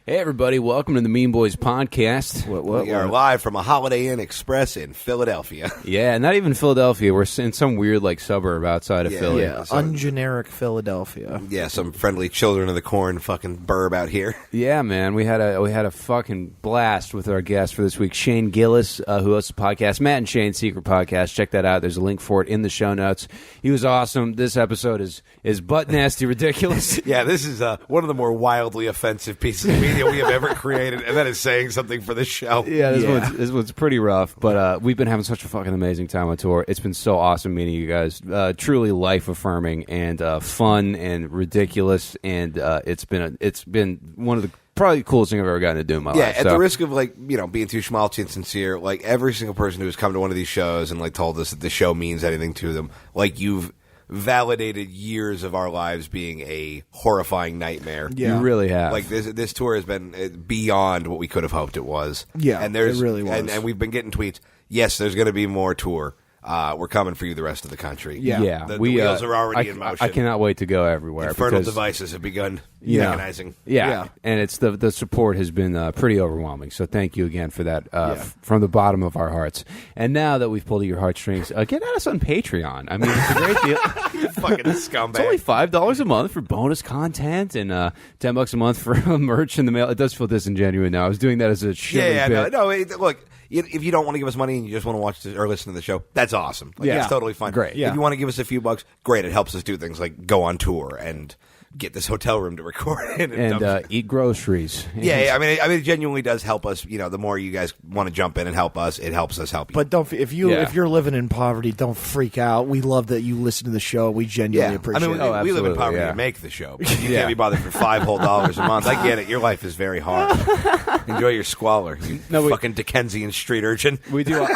Hey, everybody. Welcome to the Mean Boys podcast. We are live from a Holiday Inn Express in Philadelphia. Yeah, not even Philadelphia. We're in some weird suburb outside of Philly. Yeah, ungeneric Philadelphia. Yeah, some friendly children of the corn fucking burb out here. Yeah, man. We had a fucking blast with our guest for this week, Shane Gillis, who hosts the podcast, Matt and Shane's Secret Podcast. Check that out. There's a link for it in the show notes. He was awesome. This episode is butt nasty ridiculous. Yeah, this is one of the more wildly offensive pieces of media we have ever created, and that is saying something for this show. Yeah, this one's pretty rough, but we've been having such a fucking amazing time on tour. It's been so awesome meeting you guys. Truly life-affirming and fun and ridiculous, and it's been one of the probably the coolest thing I've ever gotten to do in my life. Yeah, at the risk of being too schmaltzy and sincere, every single person who has come to one of these shows and told us that the show means anything to them, you've validated years of our lives being a horrifying nightmare. Yeah. You really have. This tour has been beyond what we could have hoped it was. Yeah, and it really was. And we've been getting tweets. Yes, there's going to be more tour. We're coming for you, the rest of the country. Yeah. The wheels are already in motion. I cannot wait to go everywhere. Infernal devices have begun mechanizing. Yeah, and it's the support has been pretty overwhelming. So thank you again for that from the bottom of our hearts. And now that we've pulled at your heartstrings, get at us on Patreon. I mean, it's a great deal. You fucking scumbag. It's only $5 a month for bonus content and $10 a month for merch in the mail. It does feel disingenuous now. I was doing that as a shit. No. Look. If you don't want to give us money and you just want to watch or listen to the show, that's awesome. It's totally fine. Great. If you want to give us a few bucks, great. It helps us do things like go on tour and get this hotel room to record in and eat groceries. Yeah, I mean, it genuinely does help us. The more you guys want to jump in and help us, it helps us help you. But if you're living in poverty, don't freak out. We love that you listen to the show. We genuinely appreciate it. We live in poverty to make the show. You can't be bothered for $5 whole a month. I get it. Your life is very hard. Enjoy your squalor, you fucking Dickensian street urchin. We do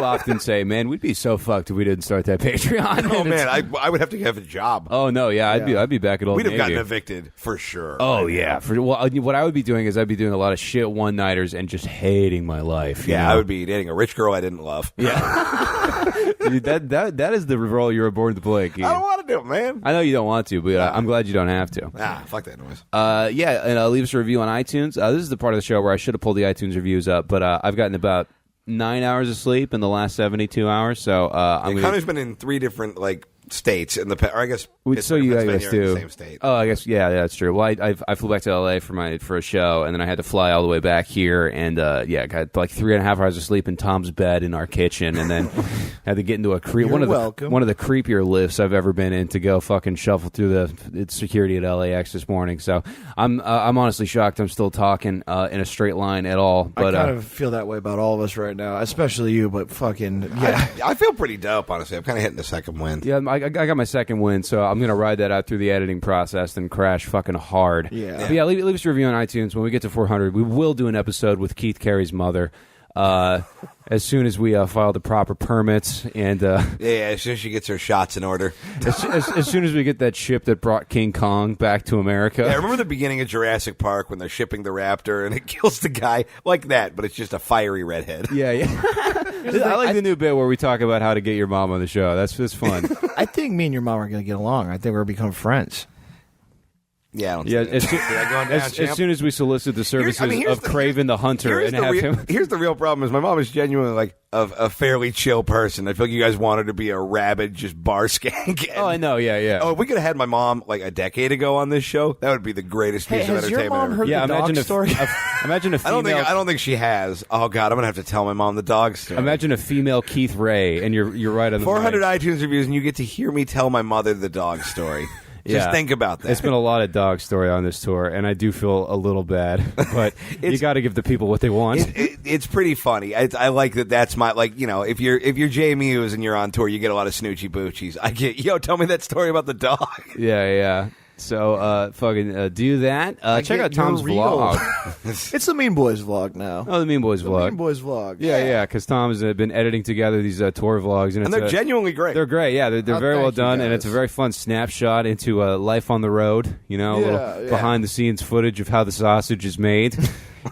often say, man, we'd be so fucked if we didn't start that Patreon. Oh man, I would have to have a job. Oh no, I'd be back at old. We'd have gotten evicted for sure. Oh yeah, what I would be doing is I'd be doing a lot of shit one-nighters and just hating my life. Yeah, I would be dating a rich girl I didn't love. Yeah, dude, that is the role you were born to play. Keith. I don't want to do it, man. I know you don't want to, but I'm glad you don't have to. Fuck that noise. And leave us a review on iTunes. This is the part of the show where I should have pulled the iTunes reviews up, but I've gotten about 9 hours of sleep in the last 72 hours. So Connor's been in 3 different states in the or I guess so you guys do do in the same state. Oh, I guess that's true. Well, I flew back to LA for a show, and then I had to fly all the way back here, and got 3.5 hours of sleep in Tom's bed in our kitchen, and then had to get into one of the creepier lifts I've ever been in to go fucking shuffle through the security at LAX this morning. So I'm honestly shocked I'm still talking in a straight line at all. But I kind of feel that way about all of us right now, especially you. But fucking I feel pretty dope, honestly. I'm kind of hitting the second wind. Yeah, I got my second win, so I'm going to ride that out through the editing process and crash fucking hard. Yeah. But leave us a review on iTunes. When we get to 400, we will do an episode with Keith Carey's mother as soon as we file the proper permits. And as soon as she gets her shots in order. as soon as we get that ship that brought King Kong back to America. Yeah, remember the beginning of Jurassic Park when they're shipping the raptor and it kills the guy like that, but it's just a fiery redhead. Yeah. I like the new bit where we talk about how to get your mom on the show. That's fun. I think me and your mom are going to get along. I think we're going to become friends. Yeah, I don't as soon as we solicit the services of Craven the Hunter and have him. Here's the real problem: is my mom is genuinely a fairly chill person. I feel like you guys want her to be a rabid, just bar skank. Oh, I know, yeah. Oh, if we could have had my mom a decade ago on this show, that would be the greatest piece of entertainment. Has your mom ever. heard the dog story? Imagine a female. I don't think she has. Oh God, I'm gonna have to tell my mom the dog story. Imagine a female Keith Ray, and you're right on the 400 iTunes reviews, and you get to hear me tell my mother the dog story. Just think about that. It's been a lot of dog story on this tour, and I do feel a little bad, but you got to give the people what they want. It's pretty funny. I like that. That's my if you're Jay Muse and you're on tour, you get a lot of snoochie boochies. I get tell me that story about the dog. Yeah. So fucking do that. Check out Tom's vlog. It's the Mean Boys vlog now. Oh, the Mean Boys vlog. Mean Boys vlog. Yeah, because Tom's been editing together these tour vlogs, and they're genuinely great. They're great. Yeah, they're very well done, and it's a very fun snapshot into life on the road. A little behind the scenes footage of how the sausage is made.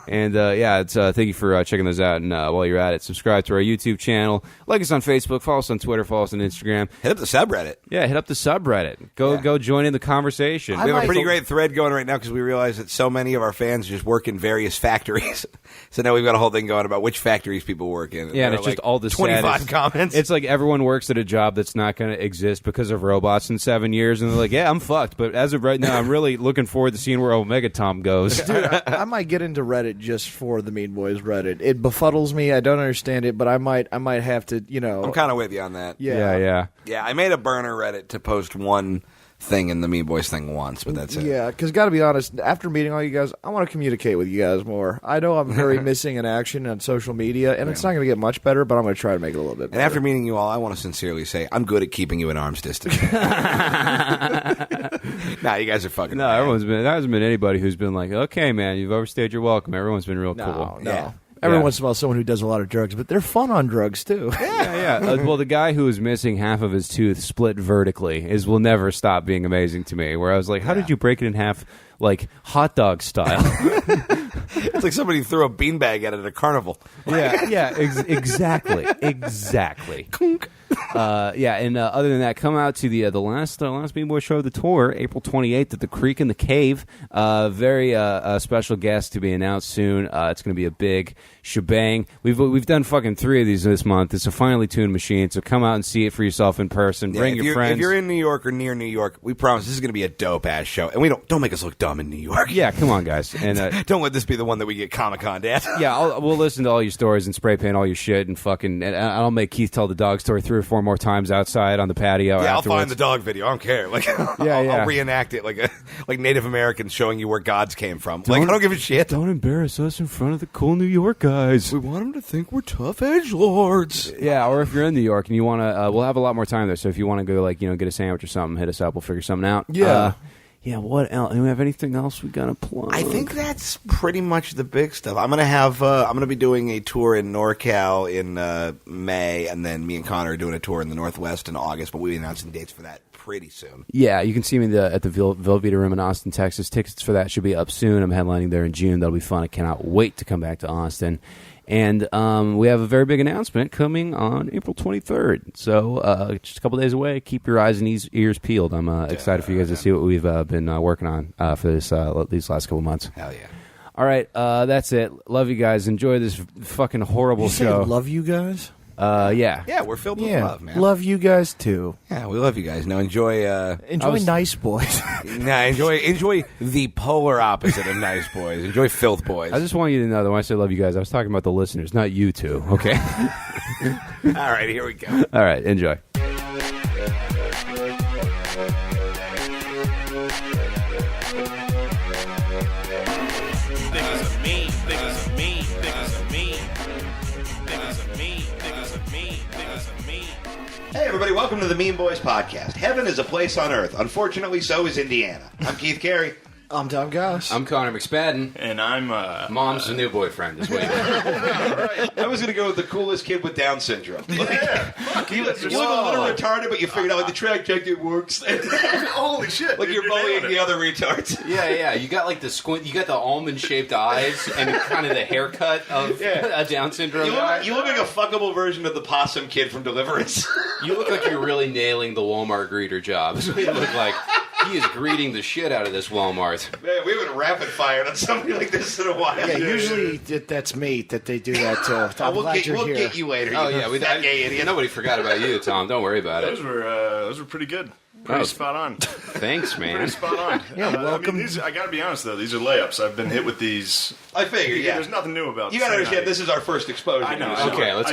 And it's thank you for checking those out. And while you're at it, subscribe to our YouTube channel, like us on Facebook, follow us on Twitter, follow us on Instagram. Hit up the subreddit. Yeah, hit up the subreddit. Go join in the conversation. We have a pretty great thread going right now because we realize that so many of our fans just work in various factories. So now we've got a whole thing going about which factories people work in. Yeah, and it's just all the 25 comments. It's like everyone works at a job that's not going to exist because of robots in 7 years, and they're like, yeah, I'm fucked. But as of right now, I'm really looking forward to seeing where Omega Tom goes. Dude, I might get into Reddit just for the Mean Boys Reddit. It befuddles me. I don't understand it, but I might have to, I'm kind of with you on that. Yeah. Yeah, I made a burner Reddit to post one thing in the Mean Boys thing once, but that's it. Yeah, because got to be honest, after meeting all you guys, I want to communicate with you guys more. I know I'm very missing in action on social media, and it's not going to get much better, but I'm going to try to make it a little bit better. And after meeting you all, I want to sincerely say I'm good at keeping you at arm's distance. Nah, you guys are fucking mad. There hasn't been anybody who's been like, okay, man, you've overstayed your welcome. Everyone's been real cool. No. Yeah. Every once in a while, someone who does a lot of drugs, but they're fun on drugs, too. Yeah. Well, the guy who is missing half of his tooth split vertically will never stop being amazing to me, where I was like, how did you break it in half, like, hot dog style? It's like somebody threw a beanbag at it at a carnival. Exactly. And other than that, come out to the last Mean Boy show of the tour, April 28th at the Creek in the Cave. Very special guest to be announced soon. It's going to be a big shebang. We've done fucking 3 of these this month. It's a finely tuned machine, so come out and see it for yourself in person. Bring your friends. If you're in New York or near New York, we promise this is going to be a dope ass show, and we don't make us look dumb in New York. Yeah, come on, guys, and don't let this be the one that we get Comic-Con at. Yeah, we'll listen to all your stories and spray paint all your shit and fucking. And I'll make Keith tell the dog story 3 or 4 more times outside on the patio. Yeah, afterwards. I'll find the dog video. I don't care. Like, I'll reenact it like Native Americans showing you where gods came from. I don't give a shit. Don't embarrass us in front of the cool New York guys. We want them to think we're tough edgelords. Yeah, or if you're in New York and you want to, we'll have a lot more time there. So if you want to go, get a sandwich or something, hit us up. We'll figure something out. Yeah. What else? Do we have anything else we got to plug? I think that's pretty much the big stuff. I'm gonna be doing a tour in NorCal in May, and then me and Connor are doing a tour in the Northwest in August. But we'll be announcing dates for that pretty soon. Yeah, you can see me at the Velveeta Room in Austin, Texas. Tickets for that should be up soon. I'm headlining there in June. That'll be fun. I cannot wait to come back to Austin. And we have a very big announcement coming on April 23rd. So just a couple days away. Keep your eyes and ears peeled. I'm excited for you guys to see what we've been working on for these last couple months. Hell yeah. All right, that's it. Love you guys. Enjoy this fucking horrible show. Love you guys? Yeah. Yeah, we're filled with love, man. Love you guys, too. Yeah, we love you guys. Now enjoy... Nice Boys. Enjoy the polar opposite of Nice Boys. Enjoy Filth Boys. I just want you to know that when I say love you guys, I was talking about the listeners, not you two, okay? All right, here we go. All right, enjoy. Hey everybody, welcome to the Mean Boys Podcast. Heaven is a place on earth. Unfortunately, so is Indiana. I'm Keith Carey. I'm Tom Goss. I'm Connor McSpadden. And I'm, Mom's the new boyfriend. Is what I was going to go with the coolest kid with Down syndrome. You look a little retarded, but you figured out the track check, it works. Holy shit. Like you're bullying the other retards. Yeah. You got the squint, you got the almond-shaped eyes and kind of the haircut of a Down syndrome guy. You look like a fuckable version of the possum kid from Deliverance. You look like you're really nailing the Walmart greeter job. That's what you look like. He is greeting the shit out of this Walmart. Man, we haven't rapid fired on somebody like this in a while. Yeah, usually that's me that they do that to. We'll get you later. Oh yeah, gay idiot. Nobody forgot about you, Tom. Don't worry about it. Those were pretty good. Pretty spot on. Thanks, man. Pretty spot on. Yeah, welcome. I got to be honest though, these are layups. I've been hit with these. I figured. Yeah, there's nothing new about. You got to understand. This is our first exposure. I know. Okay, let's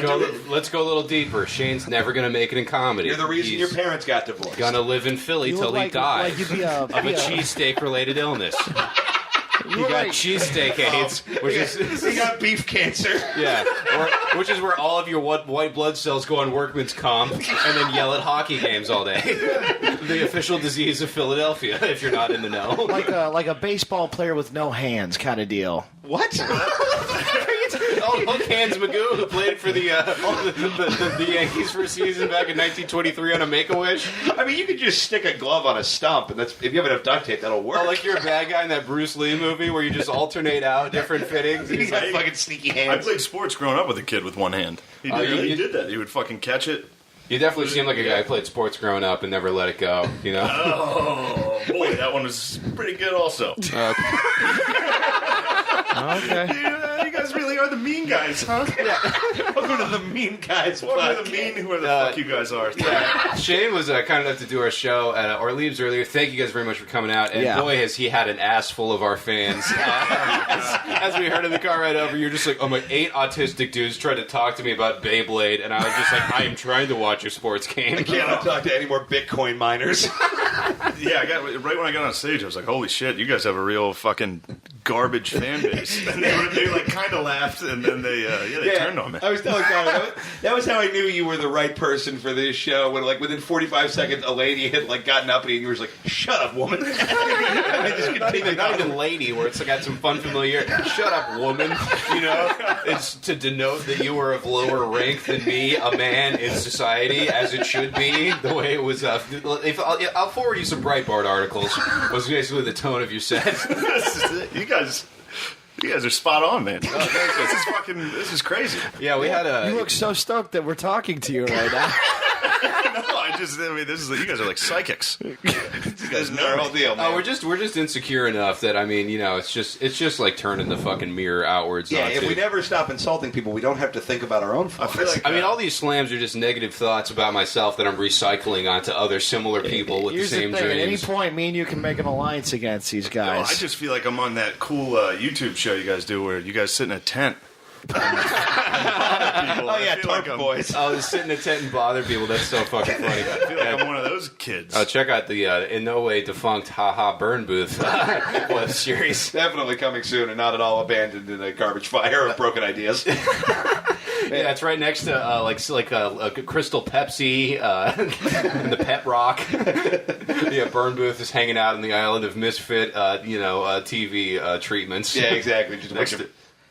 go a little deeper. Shane's never gonna make it in comedy. You're the reason your parents got divorced. Gonna live in Philly till he dies of a cheesesteak related illness. He got cheesesteak AIDS, which is he got beef cancer. Yeah, which is where all of your white blood cells go on workman's comp and then yell at hockey games all day. The official disease of Philadelphia, if you're not in the know. Like a baseball player with no hands kind of deal. What? Hook Hands Magoo, who played for the Yankees for a season back in 1923 on a Make-A-Wish. I mean, you could just stick a glove on a stump, and if you have enough duct tape, that'll work. Oh, like you're a bad guy in that Bruce Lee movie where you just alternate out different fittings. He's got fucking sneaky hands. I played sports growing up with a kid with one hand. He did that. He would fucking catch it. You definitely seem like a guy who played sports growing up and never let it go, you know? Oh, boy, that one was pretty good also. Okay. You guys really are the mean guys, huh? Yeah. Welcome to the mean guys. Welcome to the mean whoever the fuck you guys are. Yeah. Shane was kind enough to do our show at Orleans earlier. Thank you guys very much for coming out. And boy, has he had an ass full of our fans. As we heard in the car ride over, you're just like, oh my, 8 autistic dudes tried to talk to me about Beyblade, and I was just like, I am trying to watch a sports game. I can't talk to any more Bitcoin miners. Yeah, right when I got on stage, I was like, holy shit, you guys have a real fucking garbage fan base. And they like kind of laughed, and then they turned on me. I was telling Connor, that was how I knew you were the right person for this show. When like within 45 seconds, a lady had like gotten up and you were like, "Shut up, woman." Not even lady, where it's got some fun familiarity. Shut up, woman. You know, it's to denote that you were of lower rank than me, a man in society, as it should be. The way it was. I'll forward you some Breitbart articles. Was basically the tone of your set. You guys are spot on, man. This is crazy. Yeah, we had a. You look so stoked that we're talking to you right now. You guys are like psychics. You guys know our whole deal, man. We're just insecure enough that it's just like turning the fucking mirror outwards. Yeah, if we never stop insulting people, we don't have to think about our own flaws. I mean, all these slams are just negative thoughts about myself that I'm recycling onto other similar people with Here's the same the thing, dreams. At any point, me and you can make an alliance against these guys. I just feel like I'm on that cool YouTube show you guys do where you guys sit in a tent. Oh yeah, Tarp Boys. Oh, just sit in a tent and bother people. That's so fucking funny. I feel like I'm one of those kids. Check out the in no way defunct Ha Burn Booth web series. Definitely coming soon and not at all abandoned in a garbage fire of broken ideas. Yeah, it's right next to like a Crystal Pepsi and the Pet Rock. Yeah, Burn Booth is hanging out in the island of Misfit, TV treatments. Yeah, exactly. Just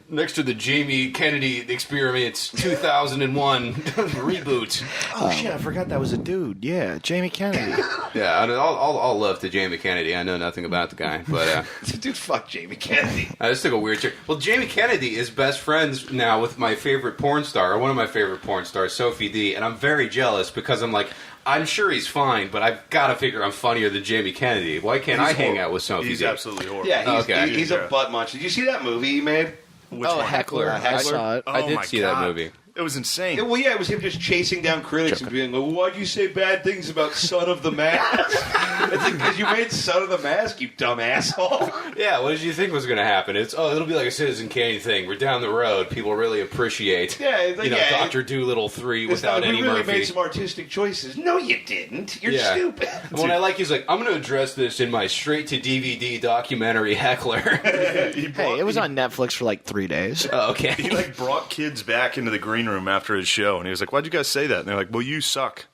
next to the Jamie Kennedy Experience 2001 reboot. Oh shit! I forgot that was a dude. Yeah, Jamie Kennedy. Yeah, I mean, all love to Jamie Kennedy. I know nothing about the guy, but dude, fuck Jamie Kennedy. I just took a weird trick. Well, Jamie Kennedy is best friends now with my favorite porn star, or one of my favorite porn stars, Sophie D, and I'm very jealous because I'm like, I'm sure he's fine, but I've got to figure I'm funnier than Jamie Kennedy. Why can't I hang out with Sophie He's D? absolutely horrible. Yeah, he's a butt munch. Did you see that movie he made? Which one? Heckler. I saw it. I did see that movie. It was insane. Well, yeah, it was him just chasing down critics and being like, why'd you say bad things about Son of the Mask? It's like, because you made Son of the Mask, you dumb asshole. Yeah, what did you think was going to happen? It'll be like a Citizen Kane thing. We're down the road. People really appreciate, it's like, Dr. Doolittle 3 without Eddie We really Murphy. made some artistic choices. No, you didn't. You're stupid. And what I like is like, I'm going to address this in my straight-to-DVD documentary Heckler. Hey, it was on Netflix for like 3 days. Oh, okay. He like brought kids back into the green room after his show, and he was like, "Why'd you guys say that?" And they're like, "Well, you suck."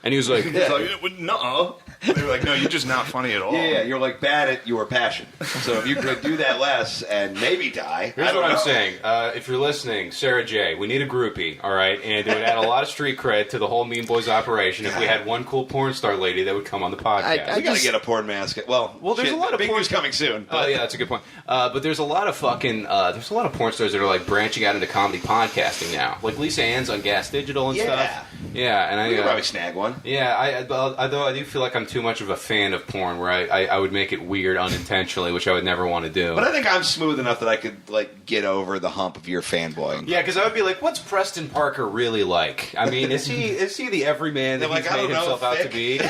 And he was like, "No." They were like, "No, you're just not funny at all." Yeah, you're like bad at your passion. So if you could do that less and maybe die. Here's what I'm saying. If you're listening, Sarah J., we need a groupie, all right? And it would add a lot of street cred to the whole Mean Boys operation if we had one cool porn star lady that would come on the podcast. We got to get a porn mask. Well, there's a lot of big porn news coming soon. Oh yeah, that's a good point. But there's a lot of there's a lot of porn stars that are like branching out into comedy podcasting now. Like Lisa Ann's on Gas Digital and stuff. Yeah, and we could probably snag one. Yeah, although I do feel like I'm too much of a fan of porn, where I would make it weird unintentionally, which I would never want to do. But I think I'm smooth enough that I could like get over the hump of your fanboying. Yeah, because I would be like, what's Preston Parker really like? I mean, is he the everyman that he's made himself out to be?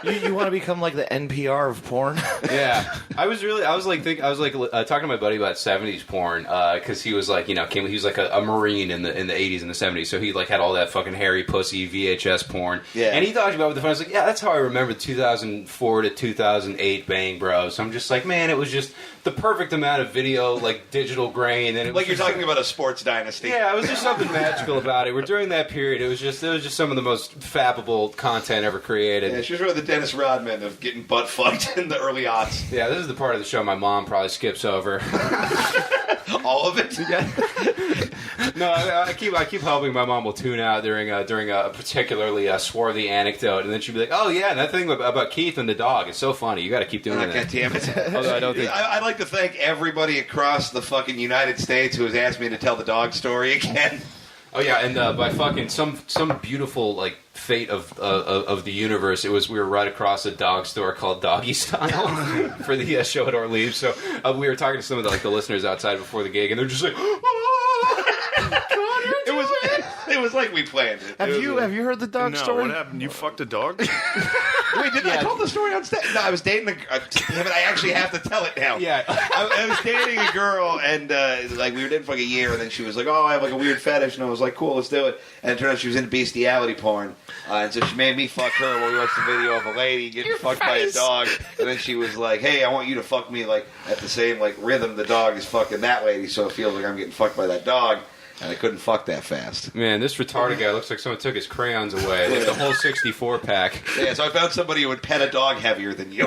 You want to become like the NPR of porn? Yeah, I was talking to my buddy about 70s porn because he was like, he was like a Marine in the 80s and the 70s, so he like had all that fucking hairy pussy VHS porn. Yeah, And he talked about it with the phone. I was like, yeah, that's how I remember 2004 to 2008 Bang Bros. So I'm just like, man, it was just the perfect amount of video, like digital grain. And it like was you're talking about a sports dynasty. Yeah, it was just something magical about it. Where during that period, it was just some of the most fappable content ever created. Yeah, she was really the Dennis Rodman of getting butt fucked in the early aughts. Yeah, this is the part of the show my mom probably skips over. All of it? No, I keep hoping my mom will tune out during a particularly swarthy anecdote, and then she'll be like, "Oh yeah, and that thing about Keith and the dog is so funny. You got to keep doing that." God damn it! Although I don't think I'd like to thank everybody across the fucking United States who has asked me to tell the dog story again. Oh yeah, and by fucking some beautiful like fate of the universe, we were right across a dog store called Doggy Style for the show at Orleans. So we were talking to some of the listeners outside before the gig, and they're just like, It was like we planned it. Have you heard the dog story? What happened? You fucked a dog? Wait, didn't I tell the story on stage? No, I was dating damn it, I actually have to tell it now. Yeah. I was dating a girl, and like we were dating for like a year, and then she was like, "Oh, I have like a weird fetish," and I was like, "Cool, let's do it." And it turned out she was into bestiality porn, and so she made me fuck her while we watched the video of a lady getting fucked by a dog, and then she was like, "Hey, I want you to fuck me like at the same like rhythm the dog is fucking that lady, so it feels like I'm getting fucked by that dog." And I couldn't fuck that fast. Man, this retarded guy looks like someone took his crayons away. Like the whole 64 pack. Yeah, so I found somebody who would pet a dog heavier than you.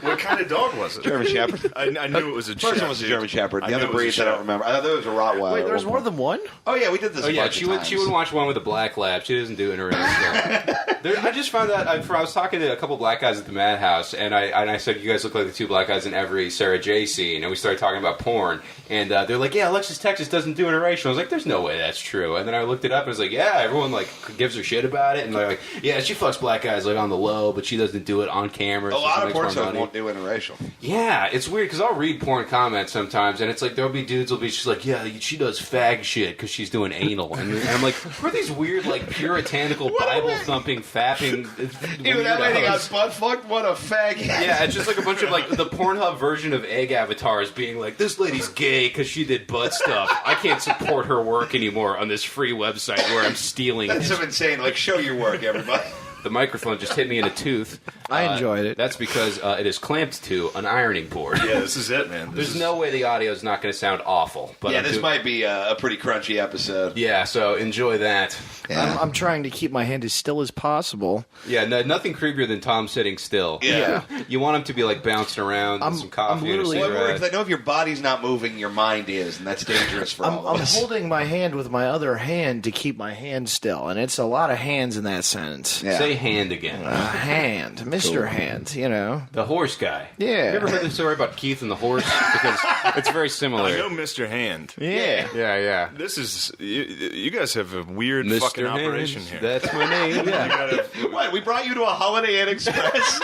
What kind of dog was it? German Shepherd. I knew it was a First one was a German Shepherd. The other breeds I don't remember. I thought there was a Rottweiler. Wait, there's more than one? Oh yeah, we did this. Oh yeah, she would watch one with a black lab. She doesn't do interracial. I just found that I was talking to a couple black guys at the Madhouse, and I said, "You guys look like the two black guys in every Sarah J scene." And we started talking about porn, and they're like, "Yeah, Alexis Texas doesn't do interracial." I was like, "There's no way that's true." And then I looked it up, and I was like, "Yeah, everyone like gives her shit about it." And they're like, "Yeah, she fucks black guys like on the low, but she doesn't do it on camera." A lot of porn stars won't do interracial. Yeah, it's weird because I'll read porn comments sometimes, and it's like there'll be dudes will be just like, "Yeah, she does fag shit because she's doing anal," and I'm like, "Who are these weird like puritanical Bible thumping fapping?" Even that lady got butt fucked. What a fag! Yeah, it's just like a bunch of like the Pornhub version of egg avatars being like, "This lady's gay because she did butt stuff. I can't support her work anymore on this free website where I'm stealing." That's some insane. Like, show your work, everybody. The microphone just hit me in a tooth. I enjoyed it. That's because it is clamped to an ironing board. Yeah, this is it, man. There's no way the audio is not going to sound awful. But yeah, this might be a pretty crunchy episode. Yeah, so enjoy that. Yeah. I'm trying to keep my hand as still as possible. Yeah, nothing creepier than Tom sitting still. Yeah. You want him to be like bouncing around with some coffee and a cigarette. Because I know if your body's not moving, your mind is, and that's dangerous for all of us. I'm holding my hand with my other hand to keep my hand still, and it's a lot of hands in that sentence. Yeah. Say hand again. Hand, Mr. Hand, you know. The horse guy. Yeah. You ever heard the story about Keith and the horse? Because it's very similar. I know Mr. Hand. Yeah. Yeah. This is... You guys have a weird Mr. fucking Hand, operation here. That's my name. Yeah. What? We brought you to a Holiday Inn Express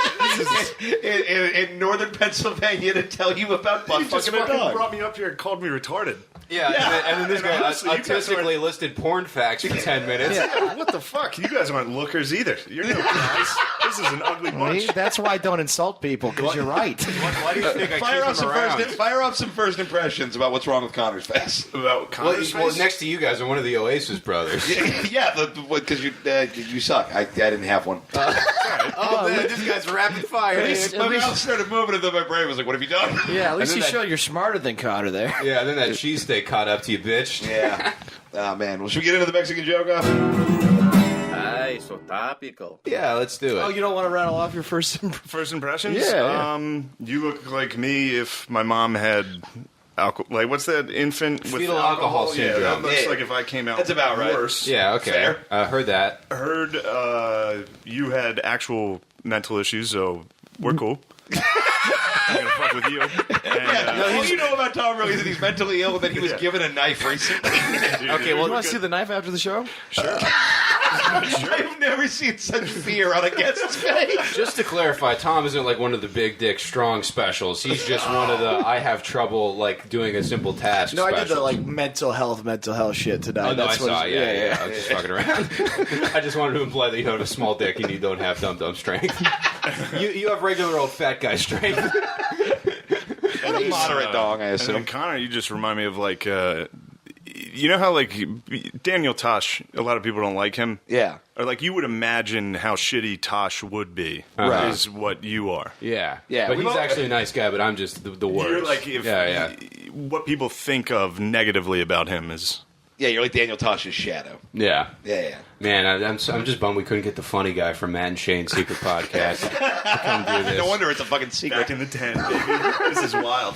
in northern Pennsylvania to tell you about butt You just fucking a fucking dog. brought me up here and called me retarded. Yeah, and then this guy honestly, you guys artistically listed porn facts for 10 minutes. Yeah, what the fuck? You guys aren't lookers either. You're no guys. This is an ugly bunch. That's why I don't insult people, because you're right. Why do you think I Fire keep off him around? Fire off some first impressions about what's wrong with Connor's face. About Connor's Well, face? next to you guys are one of the Oasis brothers. Yeah, because you suck. I didn't have one. This guy's rapid fire. My mouth started moving, and then my brain was like, "What have you done?" Yeah, at least And you then show you're smarter than Connor there. Yeah, and then that cheesesteak caught up to you, bitch. Yeah. Oh man. Well, should we get into the Mexican joke off? Ay, so topical. Yeah, let's do it. Oh, you don't want to rattle off your first First impressions? Yeah. You look like me if my mom had alcohol. Like, what's that infant with Fetal alcohol syndrome. Yeah, that looks Yeah. like if I came out That's about right. worse. Yeah, okay. Fair. Heard that. Heard you had actual mental issues, so we're cool. I'm gonna fuck with you. And, All you know about Tom really is that he's mentally ill and that he was given a knife recently. Okay, well, you want to see the knife after the show? I've never seen such fear on a guest's face. Just to clarify, Tom isn't like one of the big dick strong specials. He's just one of the I have trouble like doing a simple task. No, I did the specials. like mental health shit tonight. Oh, no, That's I what saw. it's- Yeah. I was just fucking around. I just wanted to imply that you have a small dick and you don't have dum-dum strength. you have regular old fat guy strength. And a moderate dog, I and assume. then Connor, you just remind me of like You know how, like, Daniel Tosh, a lot of people don't like him? Yeah. Or, like, you would imagine how shitty Tosh would be, Right. is what you are. Yeah. Yeah, But we've he's all- actually a nice guy, but I'm just the worst. You're like, what people think of negatively about him is... Yeah, you're like Daniel Tosh's shadow. Yeah. Yeah. Man, I'm just bummed we couldn't get the funny guy from Matt and Shane's Secret Podcast to come do this. No wonder it's a fucking secret. Back in the 10, baby. This is wild.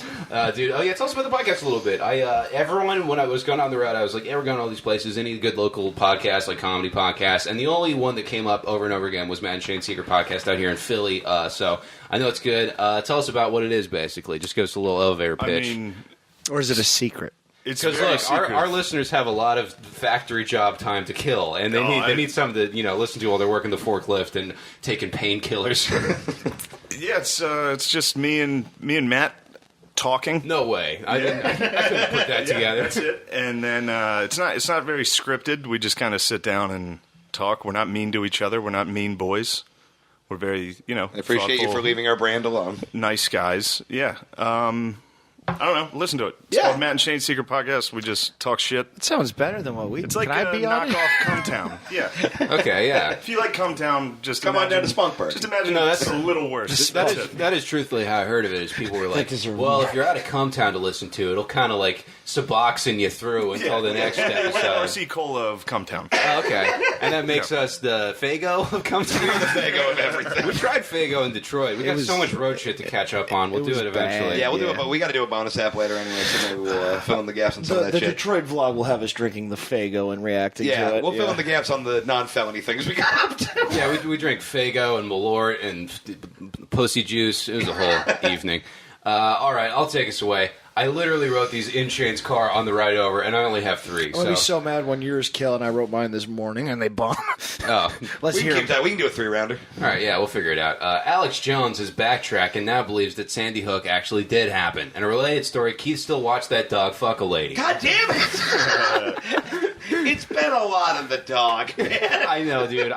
Dude, oh yeah, tell us about the podcast a little bit. Everyone, when I was going on the road, I was like, yeah, we're going to all these places, any good local podcasts, like comedy podcasts, and the only one that came up over and over again was Matt and Shane's Secret Podcast out here in Philly, so I know it's good. Tell us about what it is, basically. Just give us a little elevator pitch. I mean, Or is it a secret? it's Because very look, our secretive. listeners have a lot of factory job time to kill, and they need something to listen to while they're working the forklift and taking painkillers. Yeah, it's just me and Matt talking. No way, I couldn't put that together. That's it. And then it's not very scripted. We just kind of sit down and talk. We're not mean to each other. We're not mean boys. We're very I appreciate you thoughtful, for leaving our brand alone. nice guys. Yeah. I don't know. Listen to it. It's Yeah. called Matt and Shane's Secret Podcast. We just talk shit. It sounds better than what we. It's like Can I a be on it? knockoff Cumtown. Yeah. Okay, yeah. If you like Cumtown, just Come on imagine, down to Spunkburg. Just imagine No, it's that's- a little worse. That is truthfully how I heard of it. Is people were like, well, if you're out of Cumtown to listen to, it'll kind of like Suboxone you through until the next We're the episode. RC Cola of Cumtown. Oh, okay, and that makes us the Fago of Cumtown. The Fago of everything. We tried Fago in Detroit. We got so much road shit to catch up on. We'll do was it eventually. bad. Yeah, we'll do Yeah. it, but we got to do a bonus app later anyway, so maybe we'll fill in the gaps on some of The that shit. Detroit vlog will have us drinking the Fago and reacting Yeah, to it. we'll fill in the gaps on the non-felony things we got up to. Yeah, we drank Fago and Malort and pussy juice. It was a whole evening. All right, I'll take us away. I literally wrote these in Shane's car on the ride over, and I only have 3. I'm gonna be so mad when yours kill and I wrote mine this morning and they bomb. Oh. Let's We hear can keep 'em. that. We can do a 3-rounder. All right, yeah, we'll figure it out. Alex Jones has backtracked and now believes that Sandy Hook actually did happen. In a related story, Keith still watched that dog fuck a lady. God damn it! It's been a lot of the dog, man. I know, dude.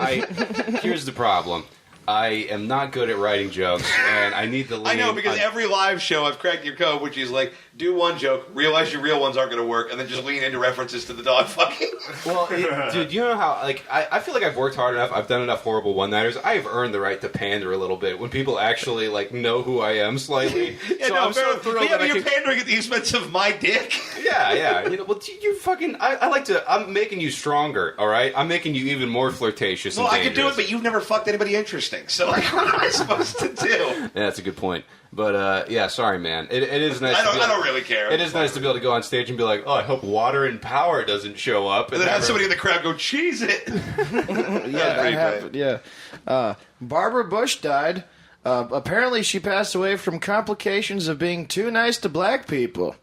Here's the problem. I am not good at writing jokes, and I need to lean I know, because on- every live show I've cracked your code, which is like, do one joke, realize your real ones aren't going to work, and then just lean into references to the dog fucking. Well, dude, you know how, like, I feel like I've worked hard enough, I've done enough horrible one-liners, I have earned the right to pander a little bit when people actually, like, know who I am slightly. Yeah, so no, I'm so thrilled that I you're can... pandering at the expense of my dick. Yeah. You know, well, you're fucking... I like to... I'm making you stronger, all right? I'm making you even more flirtatious Well, and I could do it, dangerous. but you've never fucked anybody interesting, so like, what am I supposed to do? Yeah, that's a good point. But, yeah, sorry, man. It is nice I to be don't really care. It is nice to be able to go on stage and be like, oh, I hope Water and Power doesn't show up. And then have somebody in the crowd go, cheese it. Yeah, that happened. Yeah. Barbara Bush died. Apparently, she passed away from complications of being too nice to black people.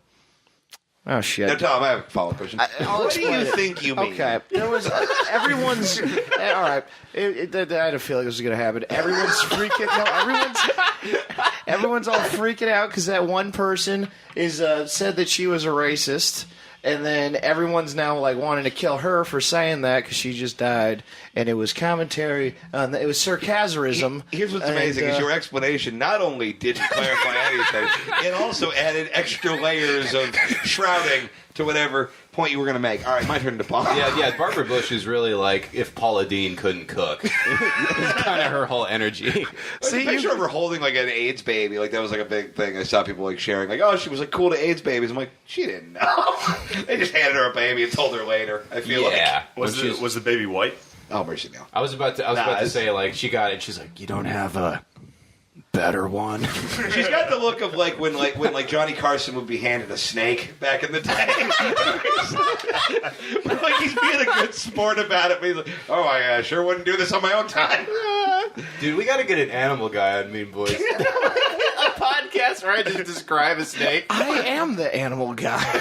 Oh shit! Now, Tom, I have a follow-up question. I'll What do you explain it. think you mean? Okay, there was everyone's. All right, I had a feeling this was going to happen. Everyone's freaking. No, everyone's all freaking out because that one person is said that she was a racist, and then everyone's now like wanting to kill her for saying that because she just died, and it was commentary. It was sarcasm. Here's what's amazing: is your explanation not only didn't clarify anything, it also added extra layers of shrouding to whatever point you were going to make. All right, my turn to Paul. Yeah, Barbara Bush is really like if Paula Deen couldn't cook. It's kind of her whole energy. See, picture of her holding like an AIDS baby, like that was like a big thing. I saw people like sharing, like, "Oh, she was like cool to AIDS babies." I'm like, she didn't know. They just handed her a baby and told her later. I feel like Was the baby white? oh mercy now. I was about to say like she got it. She's like, you don't have a better one. She's got the look of like when Johnny Carson would be handed a snake back in the day. Like he's being a good sport about it, but he's like, "Oh, I sure wouldn't do this on my own time." Dude, we got to get an animal guy on Mean Boys. A podcast where I just describe a snake. I am the animal guy.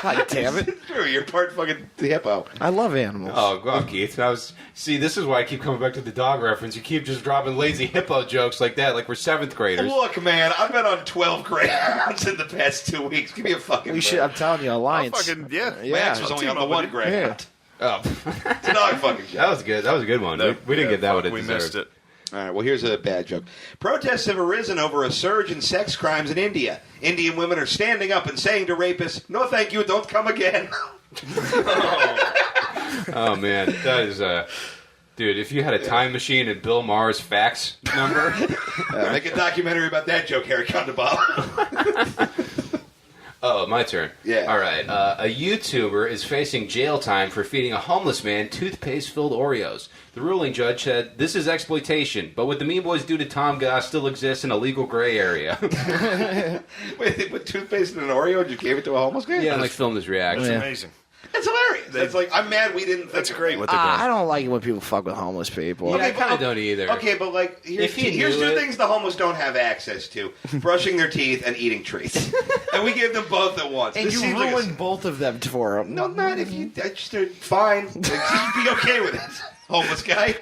God damn it! True, you're part fucking hippo. I love animals. Oh, go on, Keith. See, this is why I keep coming back to the dog reference. You keep just dropping lazy hippo jokes like that, like we're 7th graders. Look, man, I've been on 12 greyhounds in the past 2 weeks. Give me a fucking. We should. I'm telling you, Alliance. Max was only on the one greyhound. Oh, It's a dog fucking joke. that was good. That was a good one. We didn't get that one. We missed it. All right, well, here's a bad joke. Protests have arisen over a surge in sex crimes in India. Indian women are standing up and saying to rapists, "No, thank you, don't come again." Oh man, that is dude. If you had a time machine and Bill Maher's fax number, make a documentary about that joke, Harry Cannibal. Oh, my turn. Yeah. All right. A YouTuber is facing jail time for feeding a homeless man toothpaste-filled Oreos. The ruling judge said this is exploitation, but what the Mean Boys do to Tom Goss still exists in a legal gray area. Wait, they put toothpaste in an Oreo and you gave it to a homeless guy? Yeah, and like filmed his reaction. That's amazing. That's hilarious. That's like, I'm mad we didn't. That's great what they're doing. I don't like it when people fuck with homeless people. Yeah, I kind of don't either. Okay, but like, here's two things the homeless don't have access to: brushing their teeth and eating treats. And we gave them both at once. And This you seems like ruined both of them for them. No, not if you. Just fine. Like, just be okay with it. Homeless guy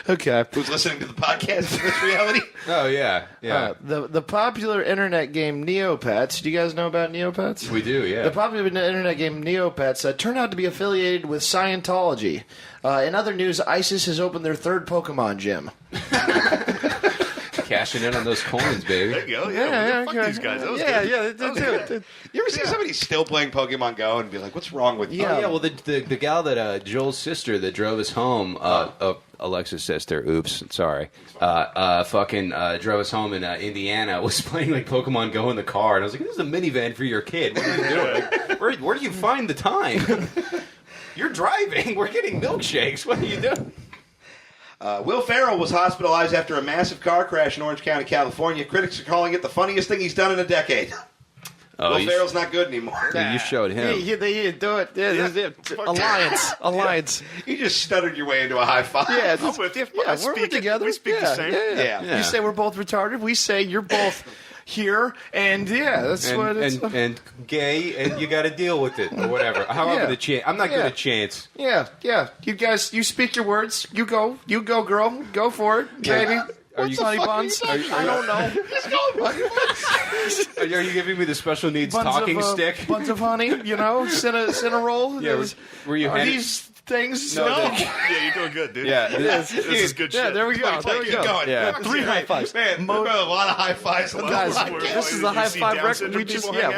Okay. who's listening to the podcast in this reality. Oh yeah, yeah. The popular internet game Neopets. Do you guys know about Neopets? We do, yeah. The popular internet game Neopets turned out to be affiliated with Scientology. In other news, ISIS has opened their third Pokemon gym. Cashing in on those coins, baby. There you go. Yeah, fuck these guys. That was good. You ever see somebody still playing Pokemon Go and be like, "What's wrong with you?" Oh, yeah, well, the gal that Joel's sister that drove us home, Alexa's sister, oops, sorry, fucking drove us home in Indiana, was playing like Pokemon Go in the car, and I was like, this is a minivan for your kid. What are you doing? Like, where do you find the time? You're driving. We're getting milkshakes. What are you doing? Will Ferrell was hospitalized after a massive car crash in Orange County, California. Critics are calling it the funniest thing he's done in a decade. Oh, Will Ferrell's not good anymore. You showed him. They do it. Alliance. You just stuttered your way into a high five. Yeah, I'm with you. we're together. We speak the same. Yeah. You say we're both retarded. We say you're both here, and that's what it's. And gay, and you got to deal with it or whatever. However, I'm not good at chance. Yeah. You guys, you speak your words. You go, girl. Go for it, baby. What's honey buns? I don't know. Are you giving me the special needs talking stick? Buns of honey, Cinnarol. Yeah, were you Are these things? No. Yeah, you're doing good, dude. Yeah, this is good shit. Yeah, there we go. Keep going. Yeah. 3 high fives. Man, we've got a lot of high fives. Guys, this is the high five record. We just killed.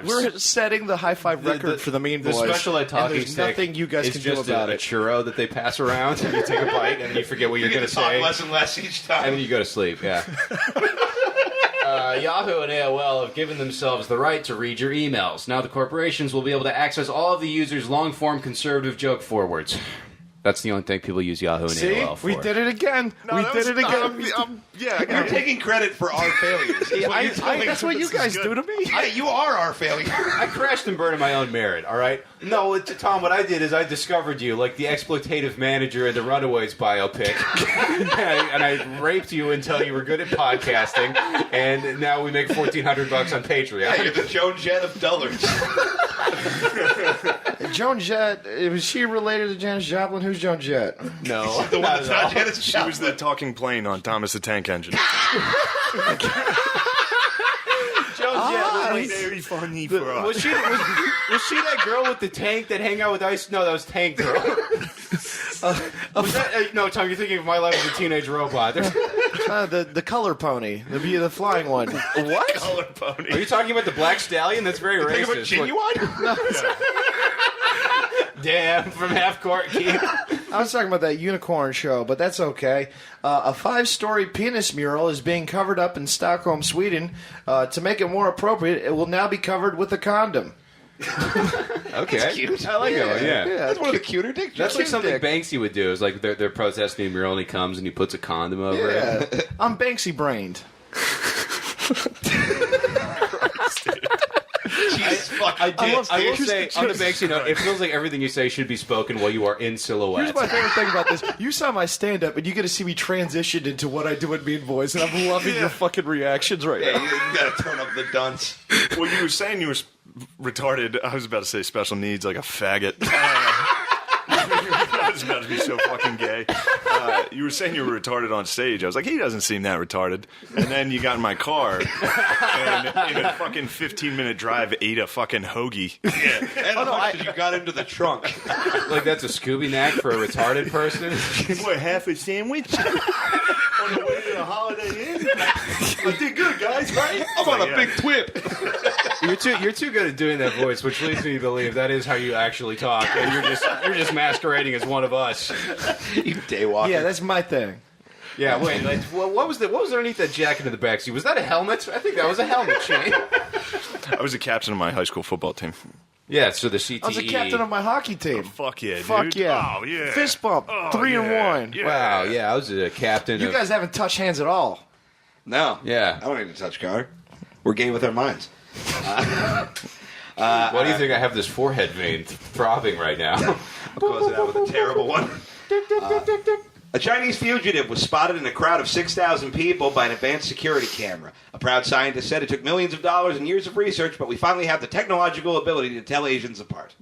We're setting the high five record for the Mean Boys. The special ed talking there's stick nothing you guys is can do just about a it. churro that they pass around, and you take a bite, and you forget what you're going to talk say, less and less each time. and then you go to sleep. Yeah. Yahoo and AOL have given themselves the right to read your emails. Now the corporations will be able to access all of the users' long-form conservative joke forwards. That's the only thing people use Yahoo and AOL for. We did it again. You're taking credit for our failures. That's what you guys do to me. Yeah, you are our failure. I crashed and burned my own merit, all right? No, Tom, what I did is I discovered you like the exploitative manager in the Runaways biopic. and I raped you until you were good at podcasting, and now we make $1,400 on Patreon. Yeah, you're the Joan Jett of dullards. Joan Jett, was she related to Janis Joplin? Who's Joan Jett? No. The one that's not Janet She was the talking plane on Thomas the Tank Engine. Joan Jett was Very funny for us. Was she that girl with the tank that hang out with Ice? No, that was Tank Girl. Was that, no, Tom, you're thinking of My Life as a Teenage Robot. The color pony, the flying one. What? Color pony. Are you talking about the Black Stallion? That's very Think about racist. Genuine? Damn, from Half Court Keith. I was talking about that unicorn show, but that's okay. A 5-story penis mural is being covered up in Stockholm, Sweden. To make it more appropriate, it will now be covered with a condom. Okay. That's cute. I like that one, yeah. That's one of the cuter dick That's jokes. like something Banksy would do. Is like they're protesting a mural and he comes and he puts a condom over it. Yeah. I'm Banksy brained. Jesus fuck. I will say, on the Banksy note, it feels like everything you say should be spoken while you are in silhouette. Here's my favorite thing about this. You saw my stand-up, and you get to see me transition into what I do in Mean Boys, and I'm loving your fucking reactions right now. You gotta turn up the dunce. Well, you were saying you were retarded. I was about to say special needs, like a faggot. I was about to be so fucking gay. You were saying you were retarded on stage. I was like, he doesn't seem that retarded. And then you got in my car, and in a fucking 15-minute drive, ate a fucking hoagie. Yeah. And you got into the trunk. Like that's a Scooby Knack for a retarded person. What, half a sandwich? On the way to the Holiday Inn? I did good, guys, right? I'm on a big twip. You're too good at doing that voice, which leads me to believe that is how you actually talk, and you're just masquerading as one of us. You daywalker. Yeah, that's my thing. Yeah, wait. Like, what was underneath that jacket in the backseat? Was that a helmet? I think that was a helmet, Shane. I was the captain of my high school football team. Yeah, so the CTE. I was the captain of my hockey team. Fuck yeah, dude. Fuck yeah. Oh, yeah. Fist bump. Oh, 3-1. Yeah. Wow, yeah, I was a captain. You guys haven't touched hands at all. No. Yeah. I don't need to touch Car. We're gay with our minds. Why do you think I have this forehead vein throbbing right now? I'm closing out with a terrible one. A Chinese fugitive was spotted in a crowd of 6,000 people by an advanced security camera. A proud scientist said it took millions of dollars and years of research, but we finally have the technological ability to tell Asians apart.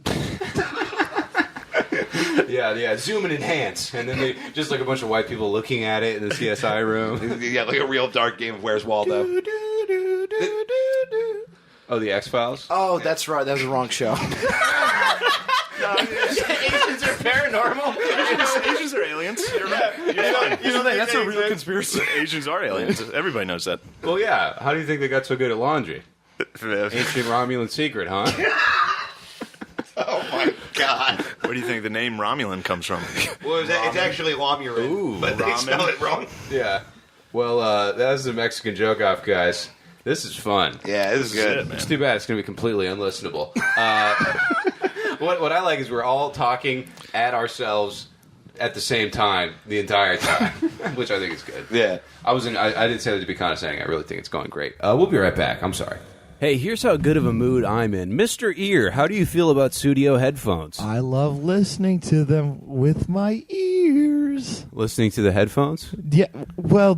Yeah, zoom and enhance. And then they just like a bunch of white people looking at it in the CSI room. Yeah, like a real dark game of Where's Waldo. Oh, the X-Files? Oh, that's right. That was the wrong show. Asians are paranormal. Asians are aliens. You're right. That's a real conspiracy. Asians are aliens. Everybody knows that. Well, yeah. How do you think they got so good at laundry? Ancient Romulan secret, huh? Oh, my God. Where do you think the name Romulan comes from? Well, it's actually Lomuran, Ooh, but they spell it wrong. Yeah. Well, that's the Mexican joke-off, guys. This is fun. Yeah, this is good. It, man. It's too bad it's going to be completely unlistenable. What I like is we're all talking at ourselves at the same time the entire time, which I think is good. Yeah. I didn't say that to be condescending. I really think it's going great. We'll be right back. I'm sorry. Hey, here's how good of a mood I'm in. Mr. Ear, how do you feel about studio headphones? I love listening to them with my ears. Listening to the headphones? Yeah, well,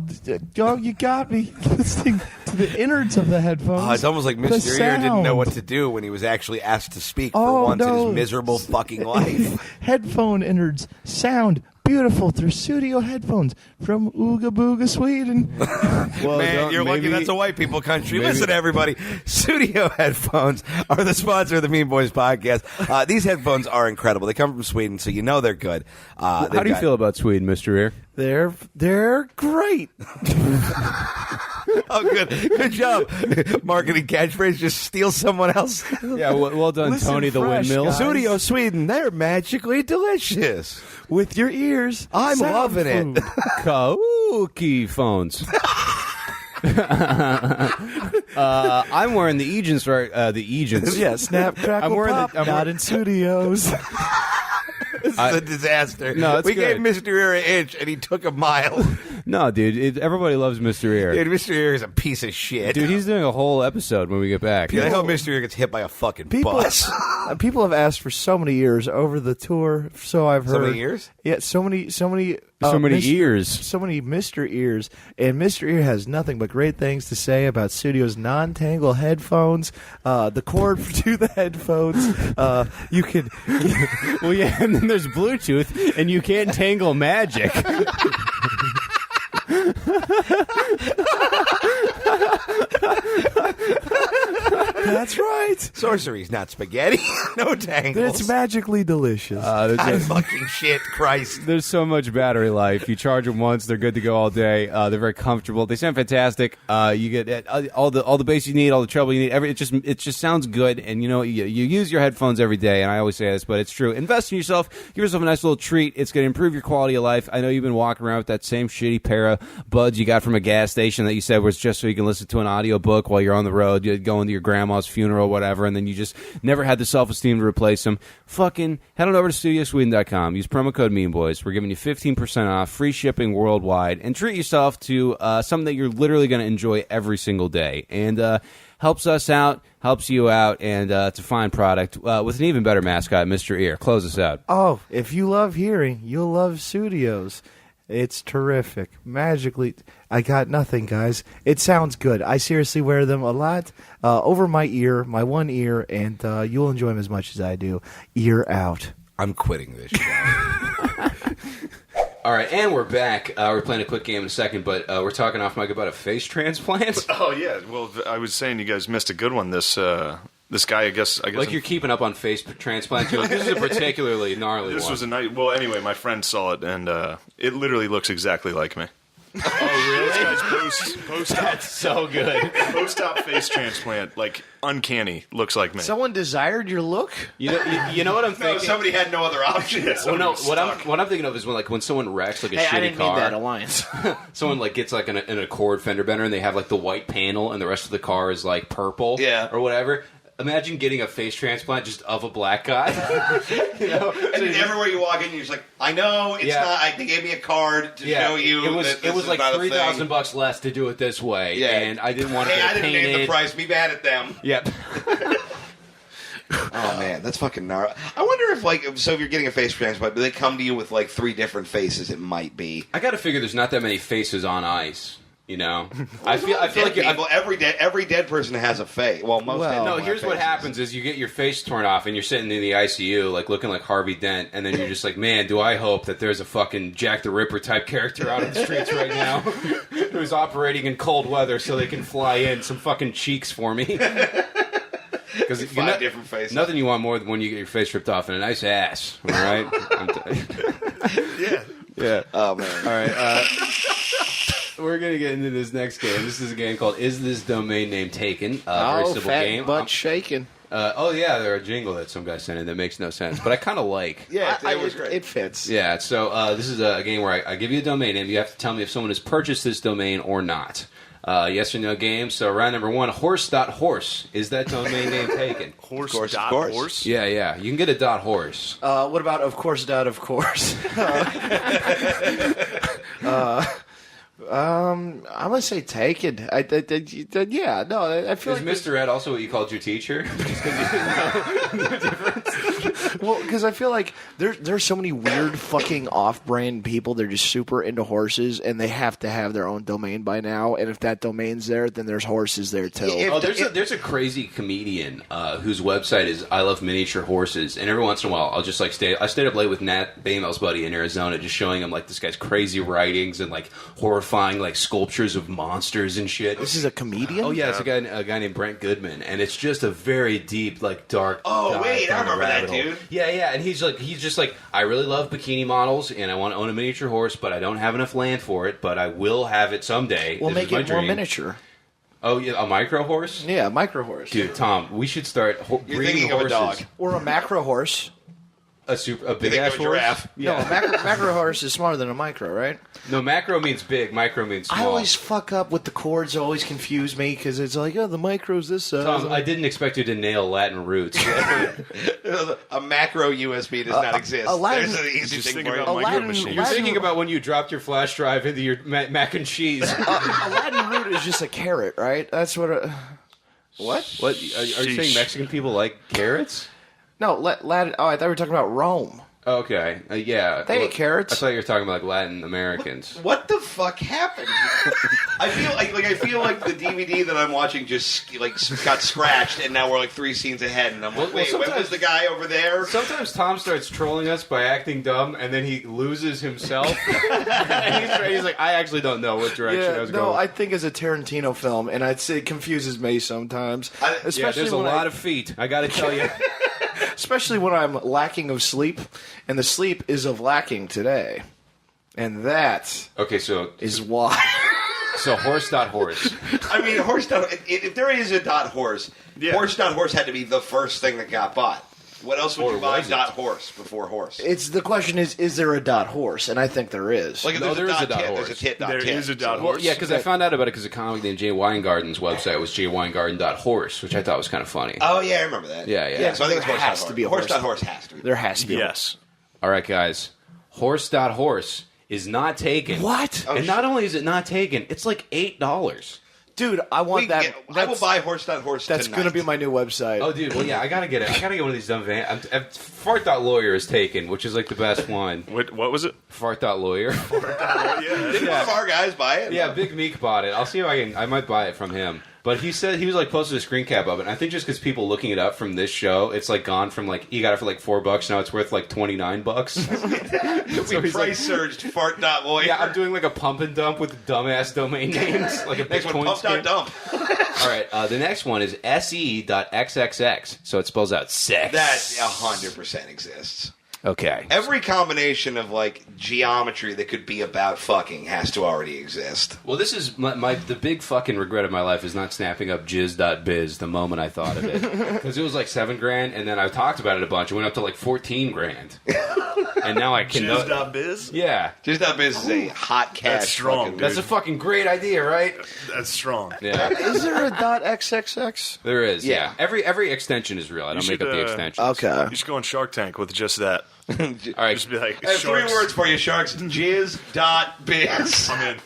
dog, you got me listening to the innards of the headphones. It's almost like The Mr. Ear didn't know sound. what to do when he was actually asked to speak for Oh, once in no. his miserable fucking life. Headphone innards sound beautiful through studio headphones from Ooga Booga, Sweden. Well, Man, you're lucky that's a white people country. Listen, everybody. Studio headphones are the sponsor of the Mean Boys podcast. These headphones are incredible. They come from Sweden, so you know they're good. How do you feel about Sweden, Mr. Ear? They're great. Oh, good job. Marketing catchphrase, just steal someone else. Yeah, well done, Listen Tony the fresh, Windmill. guys. Studio Sweden, they're magically delicious. With your ears. I'm sound loving it. food. Kabuki phones. I'm wearing the Eagles. The Eagles. Yeah, snap, crackle, I'm wearing pop, not in studios. This is a disaster. No, it's we good. gave Mr. Ear an inch, and he took a mile. No, dude. Everybody loves Mr. Ear. Dude, Mr. Ear is a piece of shit. Dude, he's doing a whole episode when we get back. I hope Mr. Ear gets hit by a fucking bus. People have asked for so many years over the tour, so I've heard. So many years? Yeah, so many So many ears. So many Mr. Ears. And Mr. Ear has nothing but great things to say about Studio's non-tangle headphones, the cord to the headphones. You can... Well, yeah, and then there's Bluetooth, and you can't tangle magic. That's right. Sorcery's not spaghetti. No tangles. It's magically delicious. God fucking shit, Christ. There's so much battery life. You charge them once, they're good to go all day. They're very comfortable. They sound fantastic. You get all the bass you need, all the treble you need. It just sounds good. And you use your headphones every day. And I always say this, but it's true. Invest in yourself. Give yourself a nice little treat. It's going to improve your quality of life. I know you've been walking around with that same shitty pair of buds you got from a gas station that you said was just so you can listen to an audiobook while you're on the road. You're going to your grandma's funeral, whatever, and then you just never had the self-esteem to replace them. Fucking head on over to studiosweden.com. Use promo code MEANBOYS. We're giving you 15% off, free shipping worldwide, and treat yourself to something that you're literally going to enjoy every single day. And helps us out, helps you out, and it's a fine product with an even better mascot, Mr. Ear. Close us out. Oh, if you love hearing, you'll love Studios. It's terrific. Magically, I got nothing, guys. It sounds good. I seriously wear them a lot over my ear, my one ear, and you'll enjoy them as much as I do. Ear out. I'm quitting this show. All right, and we're back. We're playing a quick game in a second, but we're talking off mic about a face transplant. Oh, yeah. Well, I was saying you guys missed a good one. This guy, I guess Like you're keeping up on face transplants. You're like, this is a particularly gnarly This one. was a night. Well, anyway, my friend saw it, and it literally looks exactly like me. Oh, really? This guy's That's so good. Post-op face transplant, like uncanny, looks like me. Someone desired your look? You know what I'm No, thinking? somebody had no other option. Well, no, what I'm thinking of is when someone wrecks like a Hey, shitty I didn't car. mean that alliance. Someone like gets like an Accord fender bender and they have like the white panel and the rest of the car is like purple, or whatever. Imagine getting a face transplant just of a black guy. You know? And everywhere you walk in, you're just like, I know it's not. They gave me a card to show you. It was like $3,000 less to do it this way, and I didn't want to get I didn't painted. name the price. Be mad at them. Yep. Oh man, that's fucking gnarly. I wonder if if you're getting a face transplant, do they come to you with like 3 different faces? It might be. I got to figure there's not that many faces on ice. You know, I feel like every dead person has a face. Well, most dead no. people Here's have what faces. happens: is you get your face torn off and you're sitting in the ICU, like looking like Harvey Dent, and then you're just like, man, do I hope that there's a fucking Jack the Ripper type character out in the streets right now who's operating in cold weather so they can fly in some fucking cheeks for me. Because 5 different faces. Nothing you want more than when you get your face ripped off and a nice ass. All right. Yeah. Oh man. All right. We're going to get into this next game. This is a game called Is This Domain Name Taken? Very simple fat game. butt shaking. There's a jingle that some guy sent in that makes no sense, but I kind of like. Yeah, it was great. It fits. Yeah, so this is a game where I give you a domain name. You have to tell me if someone has purchased this domain or not. Yes or no game. So round number 1, horse.horse. Is that domain name taken? Horse.horse? Yeah. You can get a .horse. What about of course, of course? I'm gonna say taken. I feel Is like Mr. Ed also what you called your teacher? Just because you didn't know the difference? Well, because I feel like there's so many weird fucking off-brand people. They're just super into horses, and they have to have their own domain by now. And if that domain's there, then there's horses there too. There's a crazy comedian whose website is I Love Miniature Horses, and every once in a while I'll just like I stayed up late with Nat Baymel's buddy in Arizona, just showing him like this guy's crazy writings and like horrifying like sculptures of monsters and shit. This is a comedian? Oh yeah, it's a guy named Brent Goodman, and it's just a very deep, like dark. Oh wait, I remember that hole. dude. Yeah, and he's just like, I really love bikini models, and I want to own a miniature horse, but I don't have enough land for it, but I will have it someday. We'll make it more dream. Miniature. Oh yeah, a micro horse. Yeah, micro horse. Dude, Tom, we should start You're breeding thinking of a horses. dog. Or a macro horse. A big ass horse. Giraffe. No, a macro horse is smaller than a micro, right? No, macro means big. Micro means small. I always fuck up with the chords. Always confuse me because it's like, oh, the micro's this size. Tom, I didn't expect you to nail Latin roots. A macro USB does not exist. Aladdin- There's an easy Just thing think for you. about micro Aladdin- machines. You're thinking about when you dropped your flash drive into your mac and cheese. Aladdin root is just a carrot, right? That's what. What? What? Are you saying Mexican people like carrots? No, Latin. Oh, I thought we were talking about Rome. Okay, yeah. They ate carrots. I thought you were talking about like Latin Americans. What the fuck happened? I feel like the DVD that I'm watching just like got scratched, and now we're like 3 scenes ahead, and I'm like, wait, when was the guy over there? Sometimes Tom starts trolling us by acting dumb, and then he loses himself. And he's like, I actually don't know what direction I was going. I think it's a Tarantino film, and I'd say it confuses me sometimes. Yeah, there's a lot of feet. I got to tell you. Especially when I'm lacking of sleep, and the sleep is of lacking today. And that Okay, so why. So horse.horse. I mean, if there is a .horse, horse.horse had to be the first thing that got bought. What else would Or you buy was it? .horse before horse? The question is there a .horse? And I think there is. Like if No, there's there is a a .horse. there's a tit. There is a Well, .horse. yeah, because I found out about it because a comic named Jay Weingarten's website was jweingarten.horse, which I thought was kind of funny. Oh yeah, I remember that. Yeah. So I think it's There has to be a horse. Horse.horse has to be. There has to be. Yes. All right, guys. Horse.horse is not taken. What? And not only is it not taken, it's like $8. Dude, I want that. I will buy horse.horse. That's going to be my new website. Oh, dude. Well, yeah, I gotta get it. I gotta get one of these dumb Fart.lawyer is taken, which is like the best one. What was it? Fart.lawyer. Didn't one of our guys buy it? Yeah, Big Meek bought it. I'll see if I might buy it from him. But he said he was like posted a screen cap of it. And I think just because people looking it up from this show, it's like gone from like he got it for like $4. Now it's worth like $29. We price surged fart.lawyer. Yeah, I'm doing like a pump and dump with dumbass domain names, like a Next one, Bitcoin scam. pump.dump. All right, the next one is se.xxx, so it spells out sex. That 100% exists. Okay. Every combination of like geometry that could be about fucking has to already exist. Well, this is the big fucking regret of my life is not snapping up jizz.biz the moment I thought of it. Because it was like $7,000, and then I talked about it a bunch. It went up to like $14,000. And now I can... Jizz.biz? Yeah. Jizz.biz is a hot cash. That's strong, fucking- That's a fucking great idea, right? That's strong. Yeah. Is there a .xxx? There is, Yeah. yeah. Every extension is real. I don't You make up should, the extensions. Okay. You should go on Shark Tank with just that. All right. Just be like, I have 3 sharks. words for you, sharks. Jizz.biz. I'm in.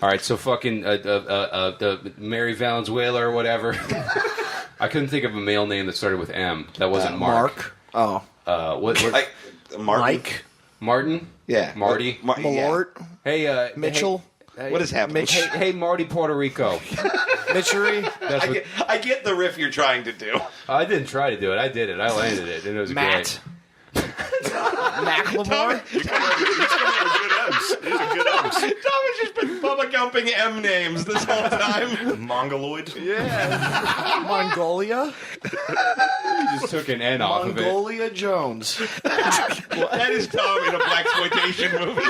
All right, so fucking the Mary Valenzuela or whatever. I couldn't think of a male name that started with M. That wasn't Mark. Oh. What Martin? Mike. Martin? Yeah. Marty? Yeah. Malort. Hey, Mitchell. What is happening? Hey, Marty, Puerto Rico. Mitchery. That's what, I get the riff you're trying to do. I didn't try to do it. I did it. I landed it, and it was Matt. Macklemore. These are good M's. Tom has just been Bubba Gumping M names this whole time. Mongoloid? Mongolia. You just took an N off of it. Mongolia Jones. That is Tom in a blaxploitation movie.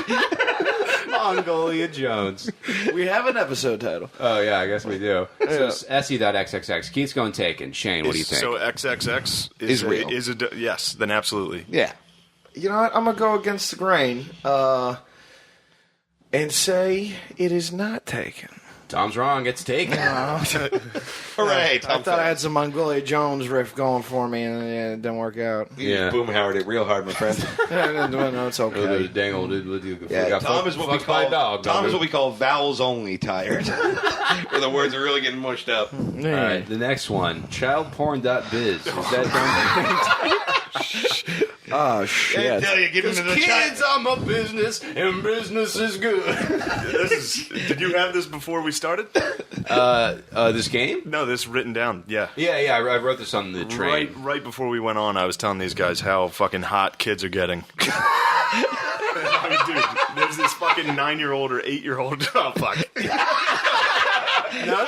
Mongolia Jones. We have an episode title. Oh, yeah, I guess we do. So, SE.XXX. Keith's going taken. Shane, what do you think? So XXX Is real. Yes, then absolutely. Yeah. You know what? I'm going to go against the grain and say it is not taken. Tom's wrong. It's taken. Hooray, Tom. I thought I had some Mongolia Jones riff going for me, and it didn't work out. Yeah. Boom Howard it real hard, my friend. No, it's okay. Dang old Yeah, Tom is what we call Tom is what we call vowels only tired. Where the words are really getting mushed up. All right, the next one. Childporn.biz. Is that Oh, I shit. tell you, get into the kids are my business, and business is good. Did you have this before we started? This game? No, this written down. Yeah. Yeah, I wrote this on the train. Right before we went on, I was telling these guys how fucking hot kids are getting. I mean, dude, there's this fucking 9-year-old or 8-year-old. Oh, fuck. No.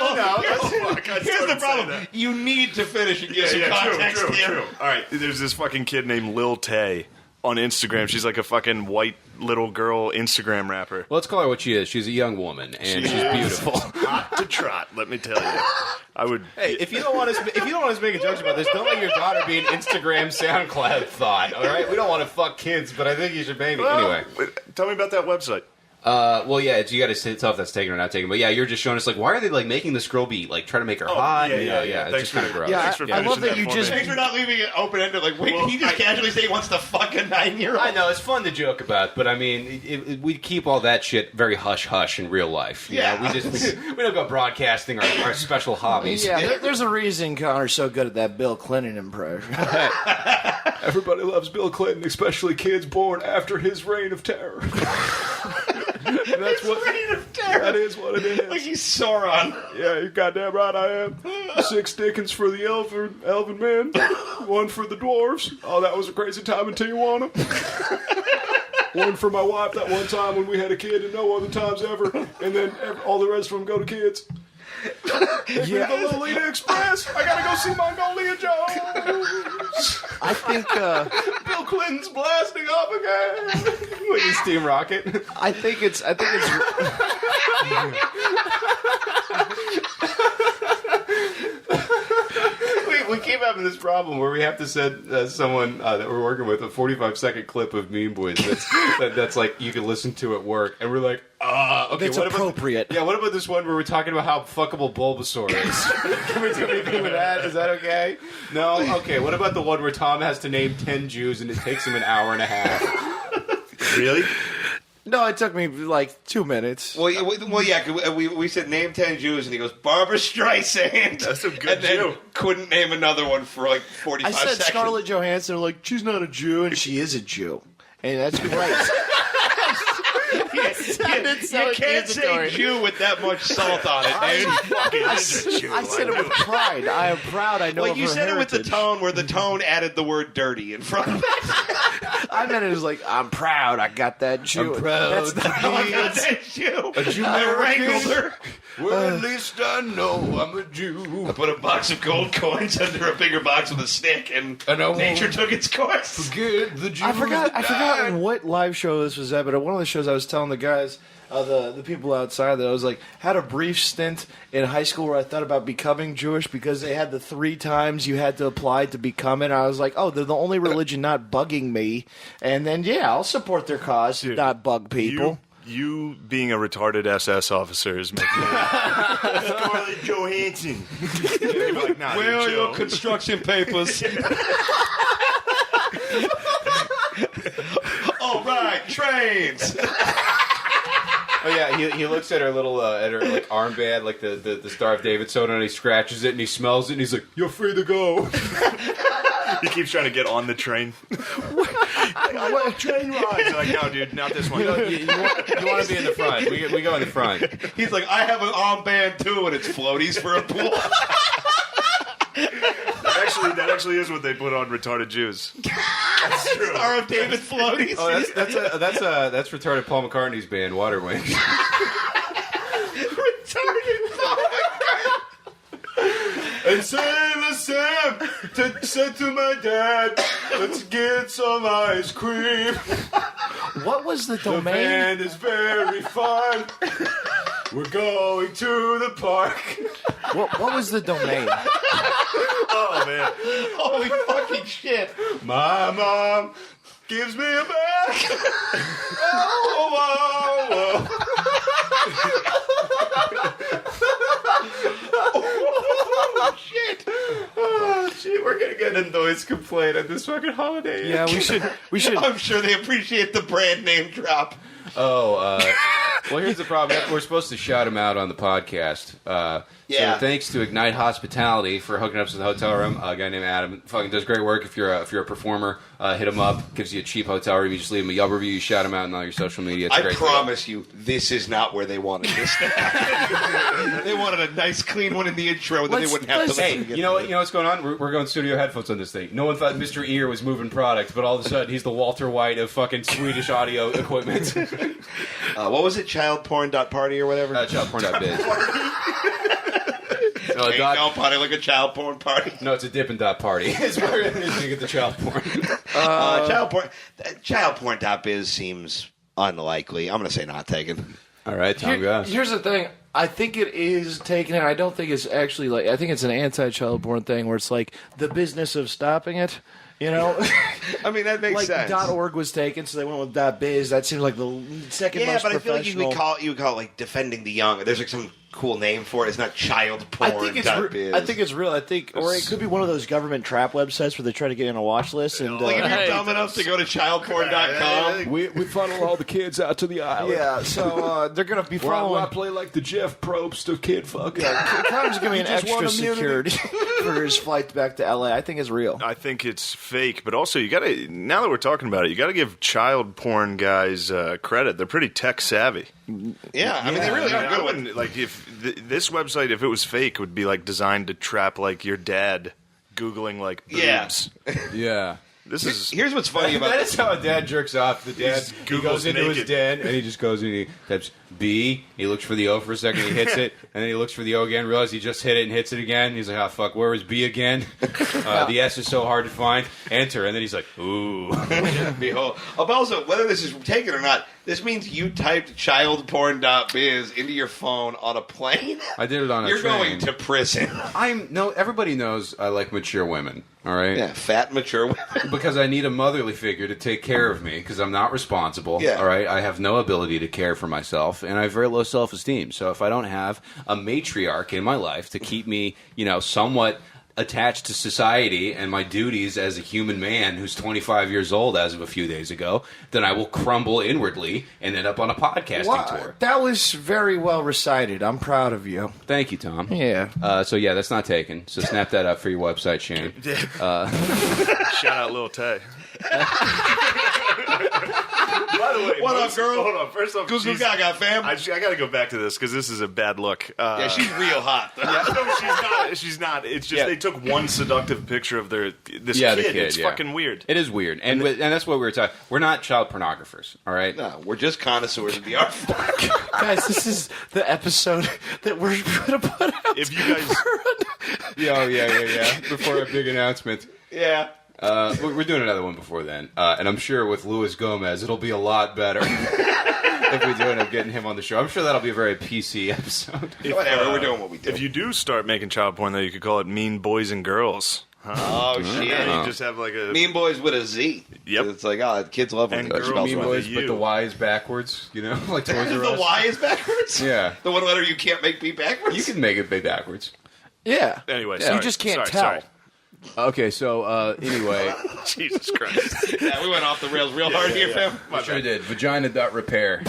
Here's the problem. You need to finish and give some context here. True. All right, there's this fucking kid named Lil Tay on Instagram. She's like a fucking white little girl Instagram rapper. Well, let's call her what she is. She's a young woman, and she's beautiful. Hot to trot, let me tell you. I would. Hey, if you don't want us making jokes about this, don't let your daughter be an Instagram SoundCloud thought. All right, we don't want to fuck kids, but I think you should maybe anyway. Tell me about that website. Well, yeah, you got to tell if that's taken or not taken. But yeah, you're just showing us like, why are they like making this girl be like try to make her hot? Yeah. It's Thanks just kind of gross. Yeah, Thanks for I love finishing that you for just. me. Thanks for not leaving it open-ended. Like, wait, did he just casually say he wants to fuck a 9-year-old? I know it's fun to joke about, but I mean, we keep all that shit very hush hush in real life. You know? we don't go broadcasting our special hobbies. Yeah, there's a reason Connor's so good at that Bill Clinton impression. Everybody loves Bill Clinton, especially kids born after his reign of terror. That's what Reign of terror. that is what it is. Like he's Sauron. Yeah, you're goddamn right I am. 6 dickens for the elven men, 1 for the dwarves. Oh, that was a crazy time in Tijuana. 1 for my wife that one time when we had a kid and no other times ever. And then all the rest of them go to kids. Take me to the Lolita Express. I gotta go see Mongolia Jones. I think. Bill Clinton's blasting off again. Like a steam rocket. I think it's. We keep having this problem where we have to send someone that we're working with a 45-second clip of Mean Boys that's like you can listen to at work, and we're like, okay, That's what appropriate. About, what about this one where we're talking about how fuckable Bulbasaur is? Can we do anything with that? Is that okay? No? Okay, what about the one where Tom has to name 10 Jews and it takes him an hour and a half? Really? No, it took me like 2 minutes. Well, yeah. 'Cause we said name 10 Jews, and he goes Barbara Streisand. That's a good and then Jew. couldn't name another one for like 45 I said seconds. Scarlett Johansson. Like she's not a Jew, and she is a Jew, and that's great. You can't say Jew with that much salt on it, dude. I said it with pride. I am proud. I know. Like of you her said heritage. it with the tone where the tone added the word dirty in front of it. I meant it as like I'm proud. I got that Jew. I'm proud. That's the I got that Jew. I wrangled her. Well, at least I know I'm a Jew. I put a box of gold coins under a bigger box with a stick, and nature took its course. Forget the Jews. I forgot what live show this was at, but at one of the shows I was telling the guys, the people outside, that I was like, had a brief stint in high school where I thought about becoming Jewish because they had the 3 times you had to apply to become it. I was like, oh, they're the only religion not bugging me. And then, yeah, I'll support their cause, not bug people. You being a retarded SS officer is making Scarlett Johansson. Like, nah, Where are your construction papers? All right, trains. Oh yeah, he looks at her little like armband, like the Star of David soda, and he scratches it and he smells it and he's like, "You're free to go." He keeps trying to get on the train. I love train rides. Like, no, dude, not this one. You want to be in the front. We go in the front. He's like, I have an armband too, and it's floaties for a pool. That actually is what they put on retarded Jews. That's true. Star of David floaties. Oh, that's retarded Paul McCartney's band, Waterwings. Retarded Paul McCartney. And Sailor Sam said to my dad, "Let's get some ice cream." What was the The domain? band is very fun. We're going to the park. What was the domain? Oh man! Holy fucking shit! My mom gives me a back. Oh, whoa, whoa. Oh shit! Oh shit, we're gonna get a noise complaint at this fucking holiday. Yeah, we should. I'm sure they appreciate the brand name drop. Well, here's the problem. We're supposed to shout him out on the podcast. Yeah. So thanks to Ignite Hospitality for hooking us with a hotel room. A guy named Adam fucking does great work. If you're a performer, hit him up. Gives you a cheap hotel room. You just leave him a Yelp review. You shout him out on all your social media. It's a I great promise you, this is not where they wanted this to happen. They wanted a nice, clean one in the intro, and then they wouldn't have to listen. Hey, you know what's going on? We're going studio headphones on this thing. No one thought Mr. Ear was moving product, but all of a sudden he's the Walter White of fucking Swedish audio equipment. What was it? Childporn.party or whatever? Childporn.biz. No, Don't party like a child porn party. no, it's a dippin' dot party. It's where it is to get the child porn. Childporn.biz seems unlikely. I'm going to say not taken. All right, Tom, go. Here's the thing. I think it is taken, and I don't think it's actually like. I think it's an anti-child porn thing where it's like the business of stopping it. You know, I mean that makes like sense. .org was taken, so they went with .biz. That seems like the second most but I feel like professional. you would call it like defending the young. There's like some cool name for it. It's not child porn. I think it's real. I think, or it could be one of those government trap websites where they try to get in a watch list. And like if you're dumb enough to go to childporn.com, We funnel all the kids out to the island. yeah, so they're gonna be following. I play like the Jeff Probst of kid fucking. Connor's giving me an just want extra immunity. security for his flight back to LA. I think it's real. I think it's fake, but also you gotta. Now that we're talking about it, you gotta give child porn guys credit. They're pretty tech savvy. yeah, I mean they really are I good. wouldn't like if this website, if it was fake, would be like designed to trap like your dad googling like boobs. Yeah. This is Here's what's funny about That is how a dad jerks off. The dad Just he goes Googles into his naked. den and he just goes and he types B. He looks for the O for a second. He hits it and then he looks for the O again. Realizes he just hit it and hits it again. He's like, "Oh fuck, where was B again?" The S is so hard to find. Enter and then he's like, "Ooh." Behold. But also, whether this is taken or not, this means you typed childporn.biz into your phone on a plane. I did it on a You're train. going to prison. Everybody knows I like mature women. All right. Yeah, fat, mature women. Because I need a motherly figure to take care of me because I'm not responsible. Yeah. All right. I have no ability to care for myself and I have very low self-esteem. So if I don't have a matriarch in my life to keep me, somewhat attached to society and my duties as a human man who's 25 years old as of a few days ago, then I will crumble inwardly and end up on a podcasting tour. That was very well recited. I'm proud of you. Thank you, Tom. Yeah. That's not taken. So snap that up for your website, Shane. shout out Lil Tay. By the way, What up, girl? Hold on. First off, Goo Goo Gaga, fam. I got to go back to this because this is a bad look. Yeah, she's real hot. No, she's not. It's just they took one seductive picture of this kid. The kid. It's fucking weird. It is weird, and that's what we were talking. We're not child pornographers, all right? No, we're just connoisseurs of the art form. Guys, this is the episode that we're going to put out. If you guys, Yeah. Before our big announcement. Yeah. We're doing another one before then, and I'm sure with Luis Gomez, it'll be a lot better if we do end up getting him on the show. I'm sure that'll be a very PC episode. Whatever, we're doing what we do. if you do start making child porn, though, you could call it Mean Boys and Girls. Oh, shit. You just have like a Mean Boys with a Z. Yep. It's like, kids love when And it girls spells Mean wrong. Boys, you. but the Y is backwards, like Toys R Us. The Y is backwards? Yeah. The one letter you can't make be backwards? You can make it be backwards. Yeah. Anyway, You just can't tell. Sorry. Okay, so anyway, Jesus Christ. Yeah, we went off the rails real hard here, fam. I sure did. Vagina.repair.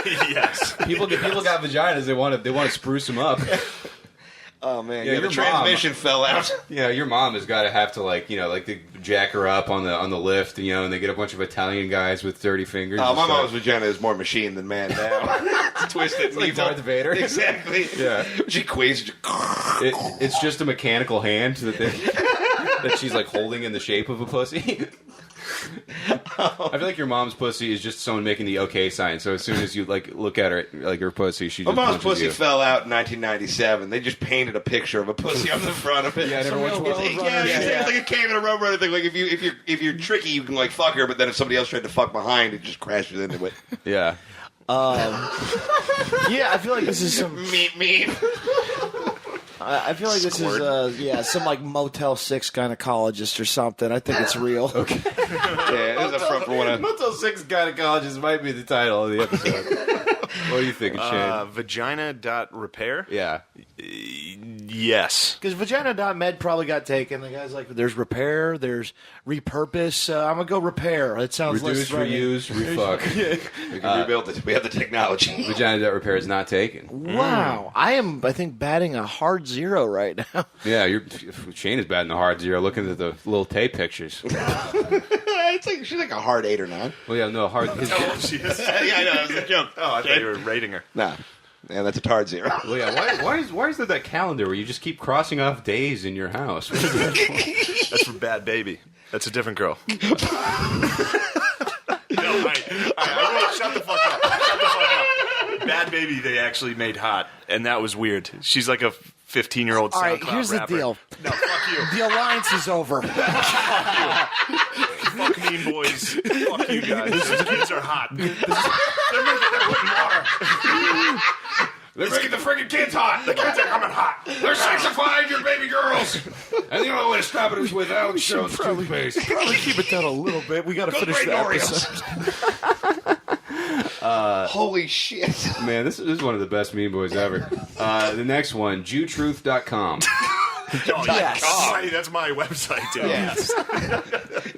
Yes. People got vaginas. They want to spruce them up. Oh, man. Yeah, Yeah, the your transmission fell out. Yeah, your mom has got to have to they jack her up on the lift, and they get a bunch of Italian guys with dirty fingers. Oh, my mom's vagina is more machine than man now. It's twisted and like evil. Darth Vader. Exactly. Yeah. She queasy. It's just a mechanical hand that she's like holding in the shape of a pussy. I feel like your mom's pussy is just someone making the okay sign. So as soon as you look at her like her pussy, she My just mom's punches pussy you. fell out in 1997. They just painted a picture of a pussy on the front of it. Yeah, and everyone's It's like a cave in a road runner thing. Like if you're tricky, you can fuck her, but then if somebody else tried to fuck behind, it just crashes into it. Yeah. Yeah, I feel like this is some. Meep. I feel like this is some Motel 6 gynecologist or something. I think it's real. Okay. Yeah, this is a front for one of. Motel 6 gynecologist might be the title of the episode. What do you think, Shane? Vagina.repair? Yeah. Yes. Because vagina.med probably got taken. The guy's like, there's repair, there's repurpose. I'm going to go repair. It sounds Reduce, less reuse, refuck. We can rebuild it. We have the technology. Vagina.repair is not taken. Wow. I think, batting a hard 0 right now. Yeah, Shane is batting a hard 0 looking at the little tape pictures. She's like a hard 8 or 9. Well, yeah, no, hard. She is. Yeah, I know. It was a joke. Oh, I thought you were rating her. Nah. Yeah, that's a hard 0. Well, yeah, why is there that calendar where you just keep crossing off days in your house? That's for Bad Baby. That's a different girl. No, all right. Shut the fuck up. Bad Baby, they actually made hot, and that was weird. She's like a 15-year-old All right, SoundCloud here's rapper. the deal. No, fuck you. The alliance is over. Fuck Mean Boys. Fuck you guys. Those kids are hot. They're making the friggin' kids hot. The kids are coming hot. They're sexifying your baby girls. And the only way to stop it is with Alex Jones toothpaste. Probably keep it down a little bit. We got to finish the episode. Holy shit. Man, this is one of the best Mean Boys ever. The next one, JewTruth.com. Oh, Yes. God. That's my website, dude. Yes.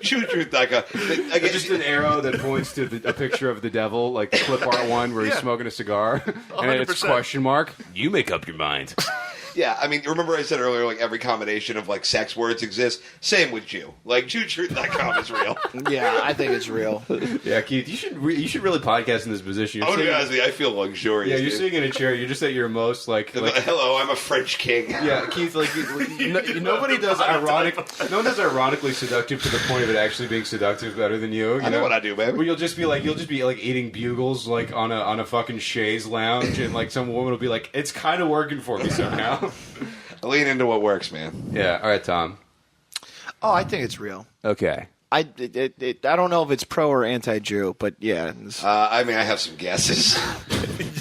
Truth, like It's just an arrow that points to a picture of the devil, like the clip art one where he's smoking a cigar. And it's 100%. question mark. You make up your mind. Yeah, I mean, remember I said earlier, every combination of, sex words exists? Same with Jew. JewTruth.com is real. Yeah, I think it's real. Yeah, Keith, you should really podcast in this position. I'm going to be honest with you, I feel luxurious. Yeah, you're dude. sitting in a chair. You're just at your most, Hello, I'm a French king. Yeah, Keith, nobody does ironically seductive to the point of it actually being seductive better than you. I know what I do, baby. Where you'll just be eating bugles on a fucking chaise lounge, and some woman will be like, "It's kind of working for me somehow." I lean into what works, man. Yeah. All right, Tom. Oh, I think it's real. Okay. I don't know if it's pro or anti-Jew, but yeah. I mean, I have some guesses.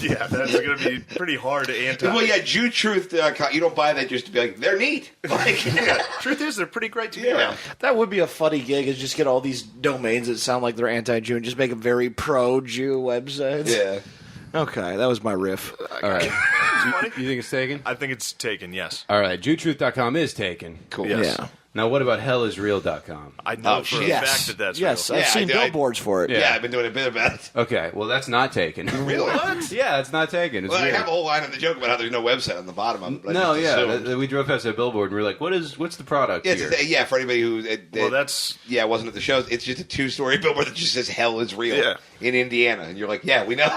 Yeah, that's going to be pretty hard to anti. Well, yeah, JewTruth.com. You don't buy that just to be like, they're neat. Yeah, truth is, they're pretty great to be around. That would be a funny gig, is just get all these domains that sound like they're anti-Jew and just make a very pro-Jew website. Yeah. Okay, that was my riff. All right. Funny? You think it's taken? I think it's taken, yes. All right. JewTruth.com is taken. Cool. Yes. Yeah. Now, what about hellisreal.com? I know for a fact that that's yes, real. I've seen billboards for it. Yeah, I've been doing a bit about it. Okay, well, that's not taken. Really? What? Yeah, it's not taken. It's Well, I real. have a whole line on the joke about how there's no website on the bottom of it. But No, I just yeah, assumed. we drove past that billboard and we were like, "What's the product Yeah, here?" yeah, for anybody who wasn't at the shows, it's just a 2-story billboard that just says "Hell is real" in Indiana, and you're like, yeah, we know.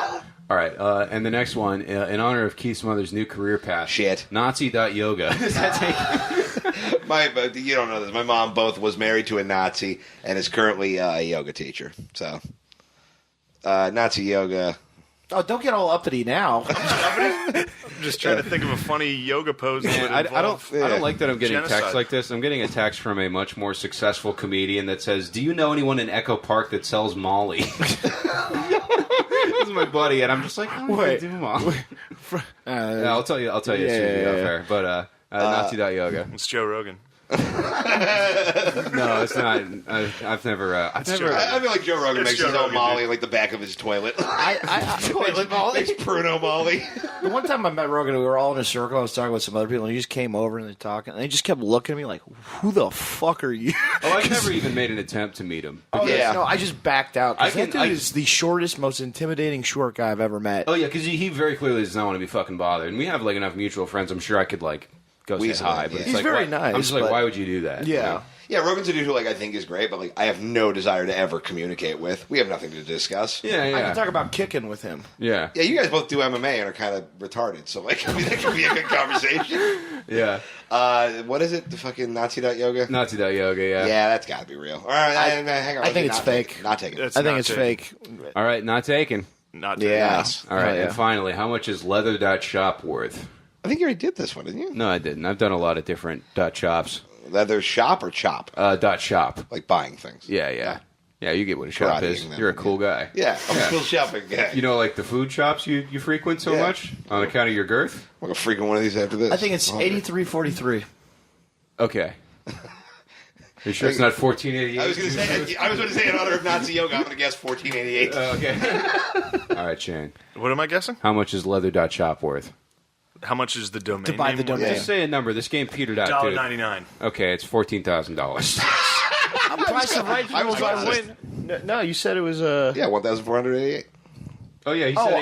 All right, and the next one, in honor of Keith Smothers' new career path, Nazi.yoga. Is that taken? You don't know this. My mom both was married to a Nazi and is currently a yoga teacher. So, Nazi yoga. Oh, don't get all uppity now. I'm just trying to think of a funny yoga pose. That would I don't like that I'm getting genocide. texts like this. I'm getting a text from a much more successful comedian that says, "Do you know anyone in Echo Park that sells Molly?" This is my buddy, and I'm just like, "I do Molly." Yeah, I'll tell you. As soon as we get off air. But Nazi.yoga. It's Joe Rogan. No, it's not. I've never. I feel like Joe Rogan makes his own Molly like the back of his toilet. Toilet Molly? Makes Pruno Molly. The one time I met Rogan, we were all in a circle. I was talking with some other people, and he just came over and they're talking, and they just kept looking at me like, "Who the fuck are you?" Oh, I've never even made an attempt to meet him. Oh yeah, no, I just backed out. That dude is the shortest, most intimidating short guy I've ever met. Oh yeah, because he very clearly does not want to be fucking bothered, and we have like enough mutual friends. I'm sure I could like go say hi, but it's he's like, very why, nice. I'm just like, why would you do that? Yeah. Yeah, Rogan's a dude who I think is great, but I have no desire to ever communicate with. We have nothing to discuss. Yeah. I can talk about kicking with him. Yeah. Yeah, you guys both do MMA and are kind of retarded, so that could be a good conversation. Yeah. What is it? The fucking Nazi.yoga? Nazi.yoga, yeah. Yeah, that's got to be real. All right, hang on. I think it's fake. Not taken. I think it's fake. All right, not taken. Not taken. Yeah. All right, and finally, how much is leather.shop worth? I think you already did this one, didn't you? No, I didn't. I've done a lot of different shops. Leather shop or chop? Shop. Like buying things. Yeah, you get what a shop is. You're a cool guy. Yeah, I'm a cool shopping guy. You know, like the food shops you frequent so much on account of your girth? I'm going to frequent one of these after this. I think it's 83.43. Okay. Are you sure it's not 1488? I was going to say in honor of Nazi yoga, I'm going to guess 1488. Okay. All right, Shane. What am I guessing? How much is leather.shop worth? How much is the domain To buy name the domain. Just say a number. This game petered out, dude. $1.99. Okay, it's $14,000. Price of right was I win. No, you said it was Yeah, 1,488. Oh yeah, he said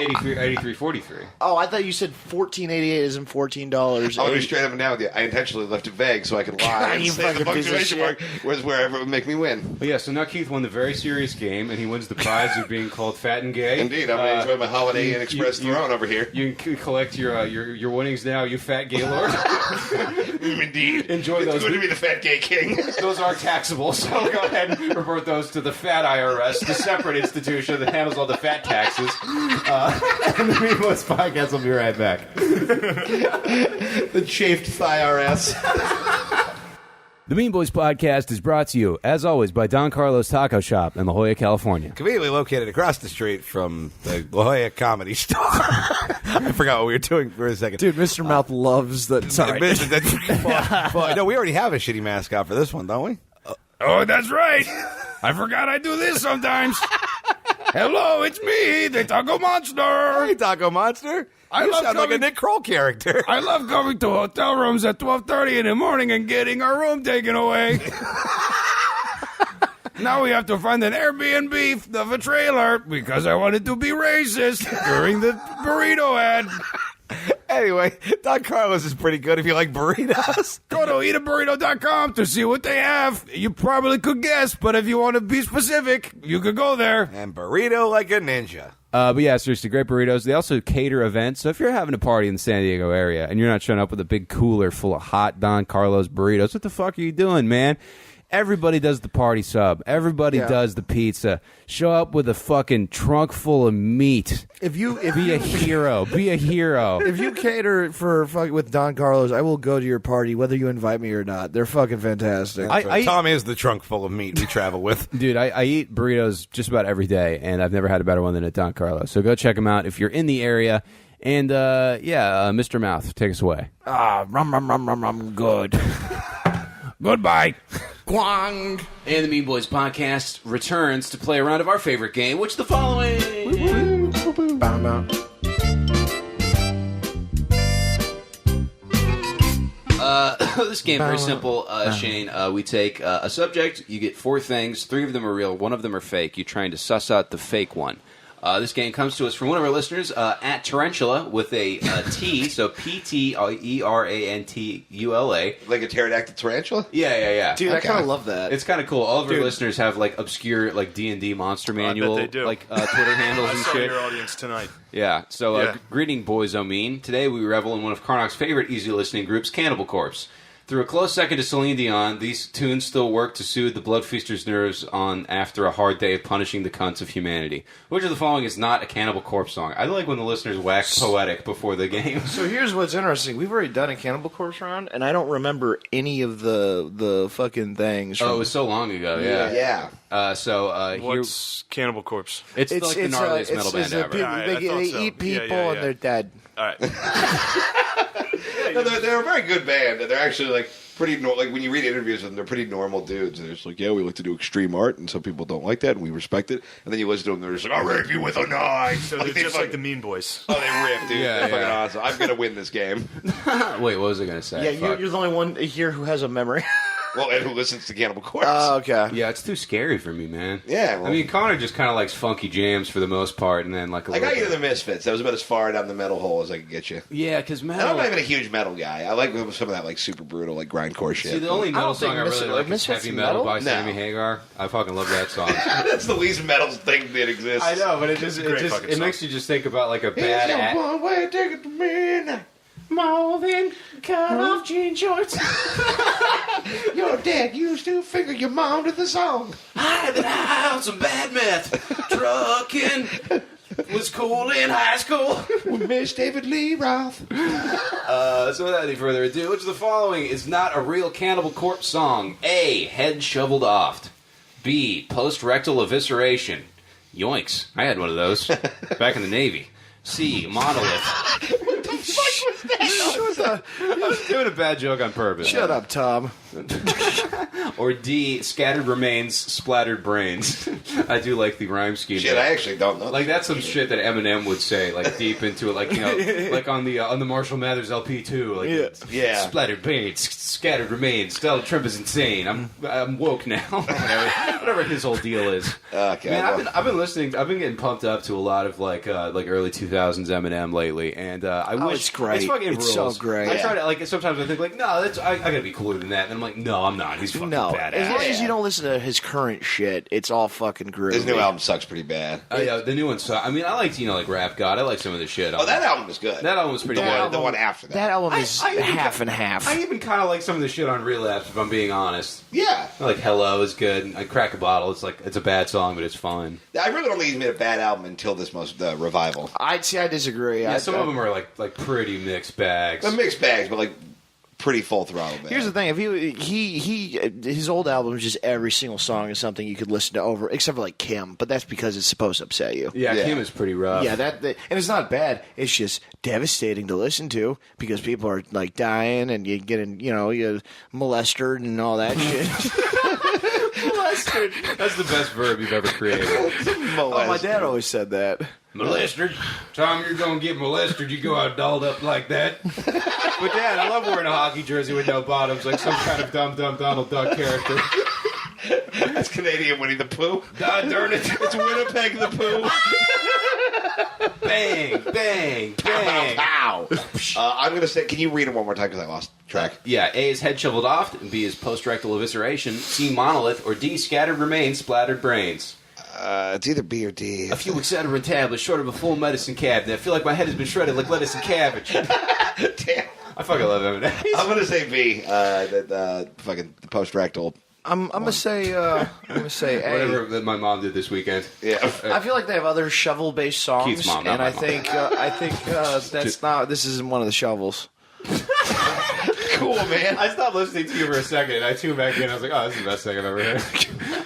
83.43. Oh, I thought you said $14.88 isn't $14. I'm going to be straight up and down with you. I intentionally left it vague so I could lie and You say the fucking piece of punctuation mark was wherever it would make me win. Well, yeah, so now Keith won the very serious game, and he wins the prize of being called fat and gay. Indeed, I'm going to enjoy my Holiday Inn Express throne over here. You can collect your winnings now, you fat gay lord. Indeed. Enjoy those. It's good to be the fat gay king. Those are taxable, so go ahead and report those to the Fat IRS, the separate institution that handles all the fat taxes. And the Mean Boys Podcast will be right back. The chafed IRS. The Mean Boys Podcast is brought to you, as always, by Don Carlos Taco Shop in La Jolla, California. Conveniently located across the street from the La Jolla Comedy Store. I forgot what we were doing for a second. Dude, Mr. Mouth loves that. Sorry. Well, no, we already have a shitty mascot for this one, don't we? Oh, that's right. I forgot I do this sometimes. Hello, it's me, the Taco Monster. Hey, Taco Monster. You sound like a Nick Kroll character. I love going to hotel rooms at 12:30 in the morning and getting our room taken away. Now we have to find an Airbnb of a trailer because I wanted to be racist during the burrito ad. Anyway, Don Carlos is pretty good if you like burritos. Go to eataburrito.com to see what they have. You probably could guess, but if you want to be specific, you could go there. And burrito like a ninja. But yeah, seriously, great burritos. They also cater events. So if you're having a party in the San Diego area and you're not showing up with a big cooler full of hot Don Carlos burritos, what the fuck are you doing, man? Everybody does the party sub. Everybody does the pizza. Show up with a fucking trunk full of meat. Be a hero. Be a hero. If you cater for with Don Carlos, I will go to your party whether you invite me or not. They're fucking fantastic. Tom is the trunk full of meat we travel with. Dude, I eat burritos just about every day, and I've never had a better one than at Don Carlos. So go check them out if you're in the area. And, Mr. Mouth, take us away. Rum, good. Goodbye. Quang. And the Mean Boys Podcast returns to play a round of our favorite game, which is the following. This game, very simple, Shane. We take a subject, you get 4 things, 3 of them are real, 1 of them are fake. You're trying to suss out the fake one. This game comes to us from one of our listeners, at Tarantula, with a T, so Pterantula. Like a pterodactyl tarantula? Yeah. Dude, I kind of love that. It's kind of cool. All of our listeners have, like, obscure, like, D&D monster manual, I bet they do. like, Twitter handles I and saw shit. your audience tonight. Yeah, so Yeah. greeting, boys, Omean. Today we revel in one of Karnak's favorite easy listening groups, Cannibal Corpse. Through a close second to Celine Dion, these tunes still work to soothe the blood feaster's nerves on after a hard day of punishing the cunts of humanity. Which of the following is not a Cannibal Corpse song? I like when the listeners wax poetic before the game. So here's what's interesting. We've already done a Cannibal Corpse round, and I don't remember any of the fucking things. Oh, it was so long ago, yeah. Yeah. Here, What's Cannibal Corpse? it's like the gnarliest metal band ever. Yeah, I They thought so. eat people Yeah. and they're dead. All right. No, they're a very good band. They're actually like pretty like when you read interviews with them, they're pretty normal dudes. They're just like, yeah, we like to do extreme art, and some people don't like that, and we respect it. And then you listen to them, they're just like, I'll rape you with a knife. So they're just like the Mean Boys. Oh, they riff, dude. Yeah, They're fucking yeah. awesome. I'm gonna win this game. Wait, what was I going to say? Yeah, Fuck. you're the only one here who has a memory. Well, and who listens to Cannibal Corpse? Okay. Yeah, it's too scary for me, man. Yeah, well- I mean, Connor just kind of likes funky jams for the most part, and then like a I little got you to bit. the Misfits. That was about as far down the metal hole as I could get you. Yeah, because And metal. I'm not even a huge metal guy. I like some of that like super brutal, like grindcore shit. See, the only metal don't think song I really like is Misfits Heavy is Metal by metal? Sammy No. Hagar. I fucking love that song. That's the least metal thing that exists. I know, but it just great fucking it song. makes you just think about like a Here's bad your act. one way ticket to midnight. More than cut off jean shorts. Your dad used to finger your mom to the song. I had out some bad meth. Trucking was cool in high school. With Miss David Lee Roth. So without any further ado, which of the following is not a real Cannibal Corpse song? A. Head shoveled off. B. Post-rectal evisceration. Yoinks. I had one of those. Back in the Navy. C. Monolith. I was doing a bad joke on purpose. Shut up, Tom. Or D. Scattered remains, splattered brains. I do like the rhyme scheme. Shit, I actually don't know. Like that's some shit that Eminem would say, like deep into it, like you know, like on the Marshall Mathers LP too, like Yeah. splattered brains, scattered remains. Donald Trump is insane. I'm woke now. whatever his whole deal is. Okay, Man, well- I've been listening. I've been getting pumped up to a lot of like early 2000s Eminem lately, and I wish it's great. It's fucking It's rules. so great. I try to like sometimes I think like no, that's I gotta be cooler than that, and I'm like no, I'm not. He's fucking No, badass. as long as you don't listen to his current shit, it's all fucking groovy. His new album sucks pretty bad. Oh yeah, the new one. So I mean, I liked like Rap God. I like some of the shit. Oh, that album was good. That album was pretty good. The one after that. That album is I even half ca- and half. I even kind of like some of the shit on Relapse, if I'm being honest. Yeah. I like Hello is good. I Crack a Bottle. It's like it's a bad song, but it's fun. I really don't think he's made a bad album until this most revival. I disagree. Yeah, some of them are like pretty mixed bags. A mixed bags, but like pretty full throttle band. Here's the thing: if his old albums, just every single song is something you could listen to over, except for like Kim, but that's because it's supposed to upset you. Yeah, Yeah. Kim is pretty rough. Yeah, and it's not bad. It's just devastating to listen to because people are like dying and you getting you molested and all that shit. molested. That's the best verb you've ever created. Oh, my dad always said that. Molested. Time you're gonna get molested, you go out dolled up like that. But Dad, I love wearing a hockey jersey with no bottoms, like some kind of dumb Donald Duck character. That's Canadian Winnie the Pooh. God darn it. It's Winnipeg the Pooh. Bang, bang, bang. Pow. I'm going to say, can you read it one more time because I lost track? Yeah, A is head shoveled off, B is post-rectal evisceration, C monolith, or D scattered remains, splattered brains. It's either B or D. A few Excedrin tablets short of a full medicine cabinet. I feel like my head has been shredded like lettuce and cabbage. Damn. I fucking love Eminem. I'm going to say B. Fucking post-rectal. I'm gonna say A. Whatever that my mom did this weekend. Yeah. I feel like they have other shovel-based songs, Keith's mom, not and my I mom. think that's not. This isn't one of the shovels. Cool, man. I stopped listening to you for a second, and I tuned back in. I was like, "Oh, this is the best thing I've ever heard."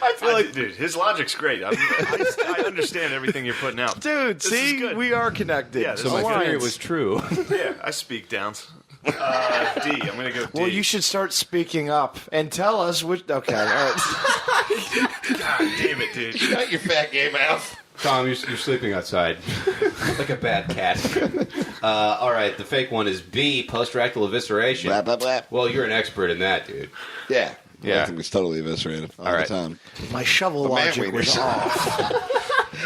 I feel like, dude, his logic's great. I understand everything you're putting out. Dude, This is good. we are connected. Yeah, this So is my good. theory was true. Yeah, I speak downs. D. I'm going to go D. Well, you should start speaking up and tell us which. Okay, all right. God damn it, dude. Shut your fat gay mouth. Tom, you're sleeping outside like a bad cat. All right, the fake one is B, post-rectal evisceration. Blah, blah, blah. Well, you're an expert in that, dude. Yeah. Yeah. I think it's totally eviscerated all right. the time. My shovel logic was off.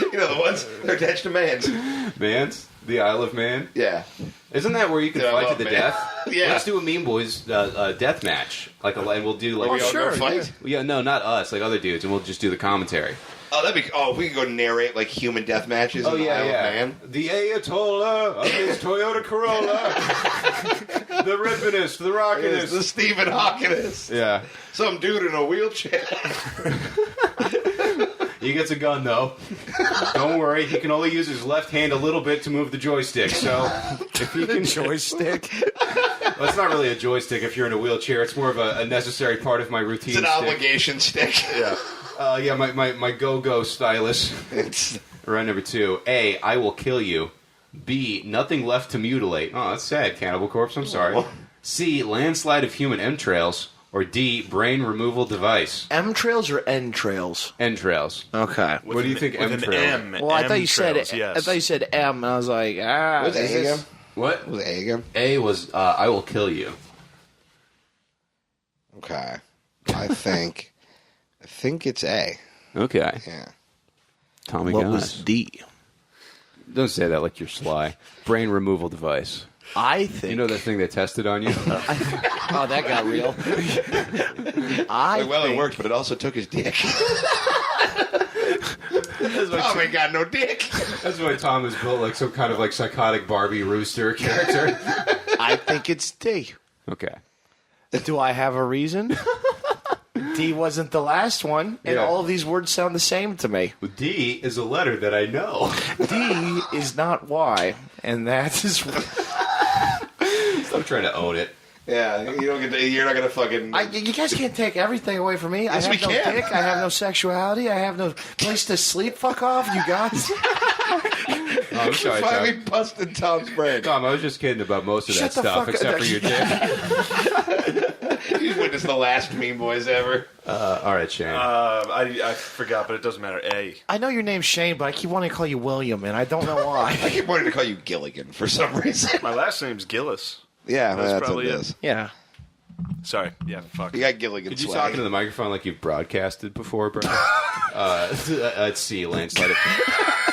You know the ones they're attached to mans. Mans? The Isle of Man? Yeah. Isn't that where you can Yeah, I fight to love the Man. death? Yeah. Let's do a Mean Boys death match. And we'll do like... We all go fight? Yeah, no, not us, like other dudes, and we'll just do the commentary. Oh, that'd be. Oh, we could go narrate like human death matches. Oh, in the yeah, Isle yeah. of Man. The Ayatollah of his Toyota Corolla. The Ripinist, the Rockinist. The Stephen Hawkingist. Yeah. Some dude in a wheelchair. He gets a gun, though. Don't worry, he can only use his left hand a little bit to move the joystick, so if he can... Joystick? Well, it's not really a joystick if you're in a wheelchair. It's more of a necessary part of my routine It's an stick. obligation stick. Yeah. Yeah, my go-go stylus. Round number 2. A, I will kill you. B, nothing left to mutilate. Oh, that's sad, Cannibal Corpse. I'm sorry. C, landslide of human entrails. Or D, brain removal device. M-trails or N-trails? Entrails. Okay. What do you think with entrails? an M. Well, I thought you said M-trails, yes. I thought you said M, and I was like, What was is A this- again? What? What was A again? A was I will kill you. Okay. I think it's A. Okay. Yeah. Tommy What Guns. was D? Don't say that like you're sly. Brain removal device. I think. You know that thing they tested on you? Oh, that got real. It worked, but it also took his dick. Tom ain't got no dick. That's why Tom is built like some kind of like psychotic Barbie rooster character. I think it's D. Okay. Do I have a reason? D wasn't the last one, and Yeah. all of these words sound the same to me. Well, D is a letter that I know. D is not Y, and that is. I'm trying to own it. Yeah, you don't get. You're not gonna fucking. You guys can't take everything away from me. Yes, I have we no can. dick. I have no sexuality. I have no place to sleep. Fuck off, you guys. Oh, I'm sorry, finally Tom. busted Tom's brain. Tom, I was just kidding about most of Shut that the stuff, fuck except up. for your dick. You witnessed the last Mean Boys ever. All right, Shane. I forgot, but it doesn't matter. A. I know your name's Shane, but I keep wanting to call you William, and I don't know I why. keep wanting to call you Gilligan for some reason. My last name's Gillis. Yeah, That's that's probably what it it. is. Yeah. Sorry. Yeah, fuck. You got Gilligan Could you swag. talk into the microphone like you've broadcasted before, bro? Let's see, landslide of human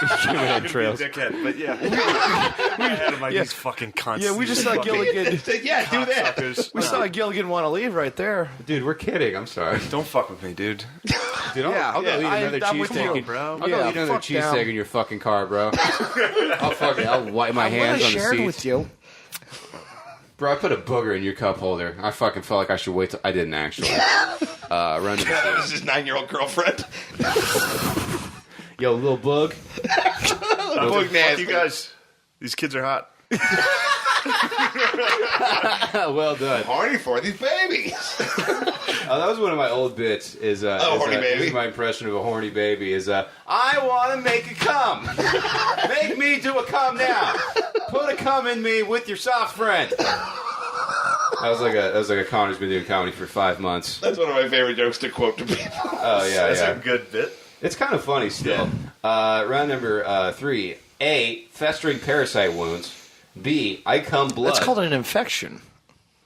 I'm gonna be a entrails. dickhead, but yeah. I had him like these fucking cunts. Yeah, we just saw Gilligan. Yeah, do that. Cocksuckers. We saw Gilligan want to leave right there. Dude, we're kidding. I'm sorry. Don't fuck with me, dude. Dude, I'll go eat another I'm with you, cheesesteak. bro. I'll go eat another cheesesteak in your fucking car, bro. I'll wipe my hands on the shared seat. with you. Bro, I put a booger in your cup holder. I fucking felt like I should wait till... I didn't actually. Run to That the was his 9-year-old girlfriend. Yo, little bug. Fuck Fuck you guys. These kids are hot. Well done. Horny for these babies. That was one of my old bits. Horny baby. Is my impression of a horny baby is I want to make a cum. Make me do a cum now. Put a cum in me with your soft friend. That was like a Connor's been doing comedy for 5 months. That's one of my favorite jokes to quote to people. Oh yeah, That's yeah. a good bit. It's kind of funny still. Round number 3. A, festering parasite wounds. B, I cum blood. That's called an infection.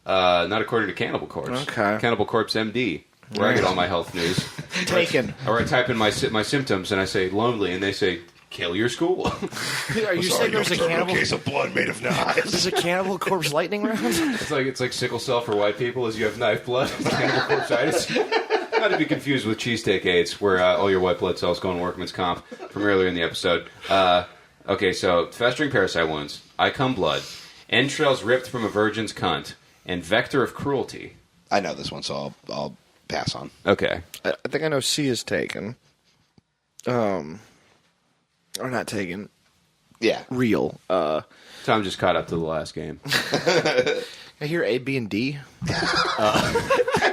Not according to Cannibal Corpse. Okay. Cannibal Corpse MD, where I get all my health news. Taken. Or I type in my symptoms and I say lonely, and they say kill your school. Are you saying there's a cannibal? case of blood made of knives. There's a Cannibal Corpse lightning round? it's like sickle cell for white people, as you have knife blood. Cannibal corpseitis. Not to be confused with cheesesteak AIDS, where all your white blood cells go on workman's comp from earlier in the episode. Okay, so festering parasite wounds, I cum blood, entrails ripped from a virgin's cunt, and vector of cruelty. I know this one, so I'll pass on. Okay. I think I know C is taken. Or not taken. Yeah. Real. Tom just caught up to the last game. I hear A, B, and D.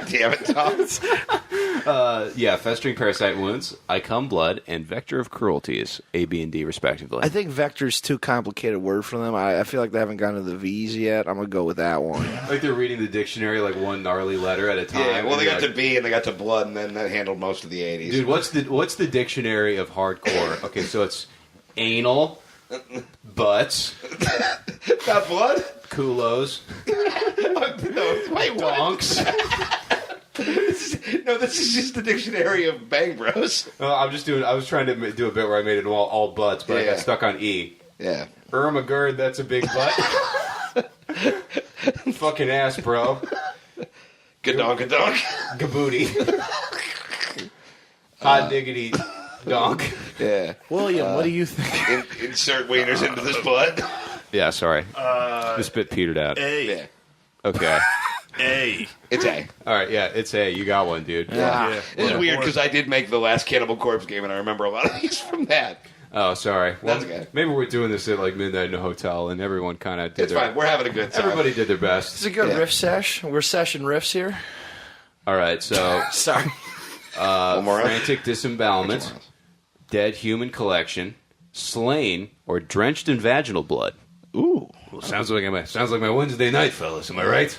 Damn it, Tom. Yeah, festering parasite wounds, I cum blood, and vector of cruelty is A, B, and D, respectively. I think vector's too complicated word for them. I feel like they haven't gotten to the V's yet. I'm going to go with that one. Like they're reading the dictionary like one gnarly letter at a time. Yeah, well, they got like, to B and they got to blood, and then that handled most of the 80s. Dude, what's the dictionary of hardcore? Okay, so it's anal, Butts. Got blood? Culos. No, wait, what? Donks. This is just the dictionary of Bang Bros. I was trying to do a bit where I made it all butts, but I got stuck on E. Yeah. Ermagerd, that's a big butt. Fucking ass, bro. Gadonk. Gabooty. Hot diggity donk. Yeah. William, what do you think? Insert wieners into this butt. Yeah, sorry. This bit petered out. A. Yeah. Okay. A. It's A. All right, yeah, it's A. You got one, dude. Yeah. It's weird because I did make the last Cannibal Corpse game, and I remember a lot of these from that. Oh, sorry. Well, That's okay. Maybe we're doing this at like midnight in a hotel, and everyone kind of did It's fine. We're having a good time. Everybody did their best. It's a good Yeah. riff sesh. We're session riffs here. All right, so Sorry. One more round? frantic disembowelment, dead human collection, slain, or drenched in vaginal blood. Ooh. Well, sounds like my Wednesday night, fellas. Am I right?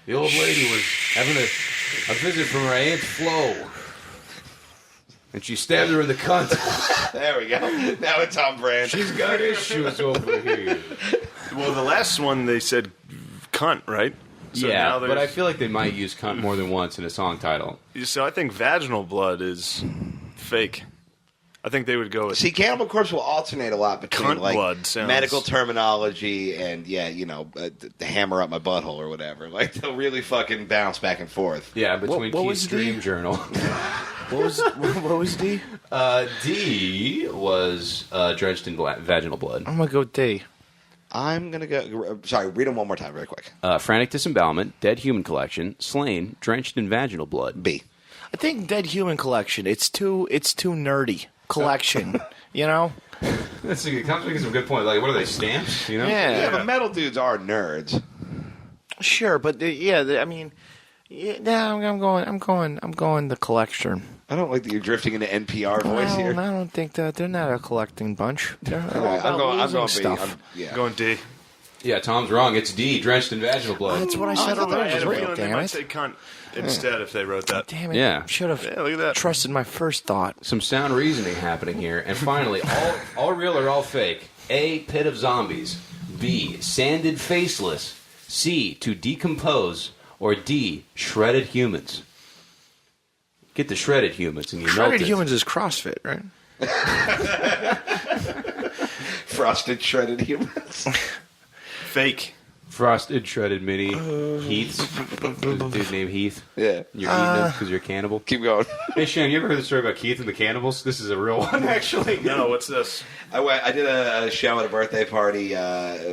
The old lady was having a visit from her Aunt Flo, and she stabbed her in the cunt. There we go. Now it's on brand. She's got issues over here. Well, the last one they said cunt, right? So yeah, now but I there's- feel like they might use cunt more than once in a song title. So I think vaginal blood is fake. I think they would go with See, Cannibal Corpse will alternate a lot between Cunt like blood sounds- medical terminology and the hammer up my butthole or whatever. Like they'll really fucking bounce back and forth. Yeah, between what Keith's was the- Dream Journal. What was D? D was drenched in vaginal blood. I'm gonna go D. I'm gonna go. Sorry, read them one more time, very quick. Frantic disembowelment, dead human collection, slain, drenched in vaginal blood. B. I think Dead Human Collection. It's too nerdy. Collection. You know? That's it comes with some good point. Like, what are they, stamps? You know? Yeah, but metal dudes are nerds. Sure, but I mean, I'm going the collection. I don't like that you're drifting into NPR voice Well, here. I don't think that they're not a collecting bunch. They're all I'm about going losing B. stuff. Yeah. going D. Yeah, Tom's wrong. It's D, drenched in vaginal blood. That's what I said I earlier. had a Real, feeling they damn might it. say cunt instead if they wrote that. Damn it. Yeah. Should have Yeah, look at that. trusted my first thought. Some sound reasoning happening here. And finally, all real or all fake. A, pit of zombies. B, sanded faceless. C, to decompose. Or D, shredded humans. Get the shredded humans and you melt Shredded it. humans is CrossFit, right? Frosted shredded humans. Fake. Frosted, shredded mini. Heath's. Dude named Heath. Yeah. You're eating them because you're a cannibal. Keep going. Hey, Shane, you ever heard the story about Keith and the cannibals? This is a real one, actually. No, what's this? I did a show at a birthday party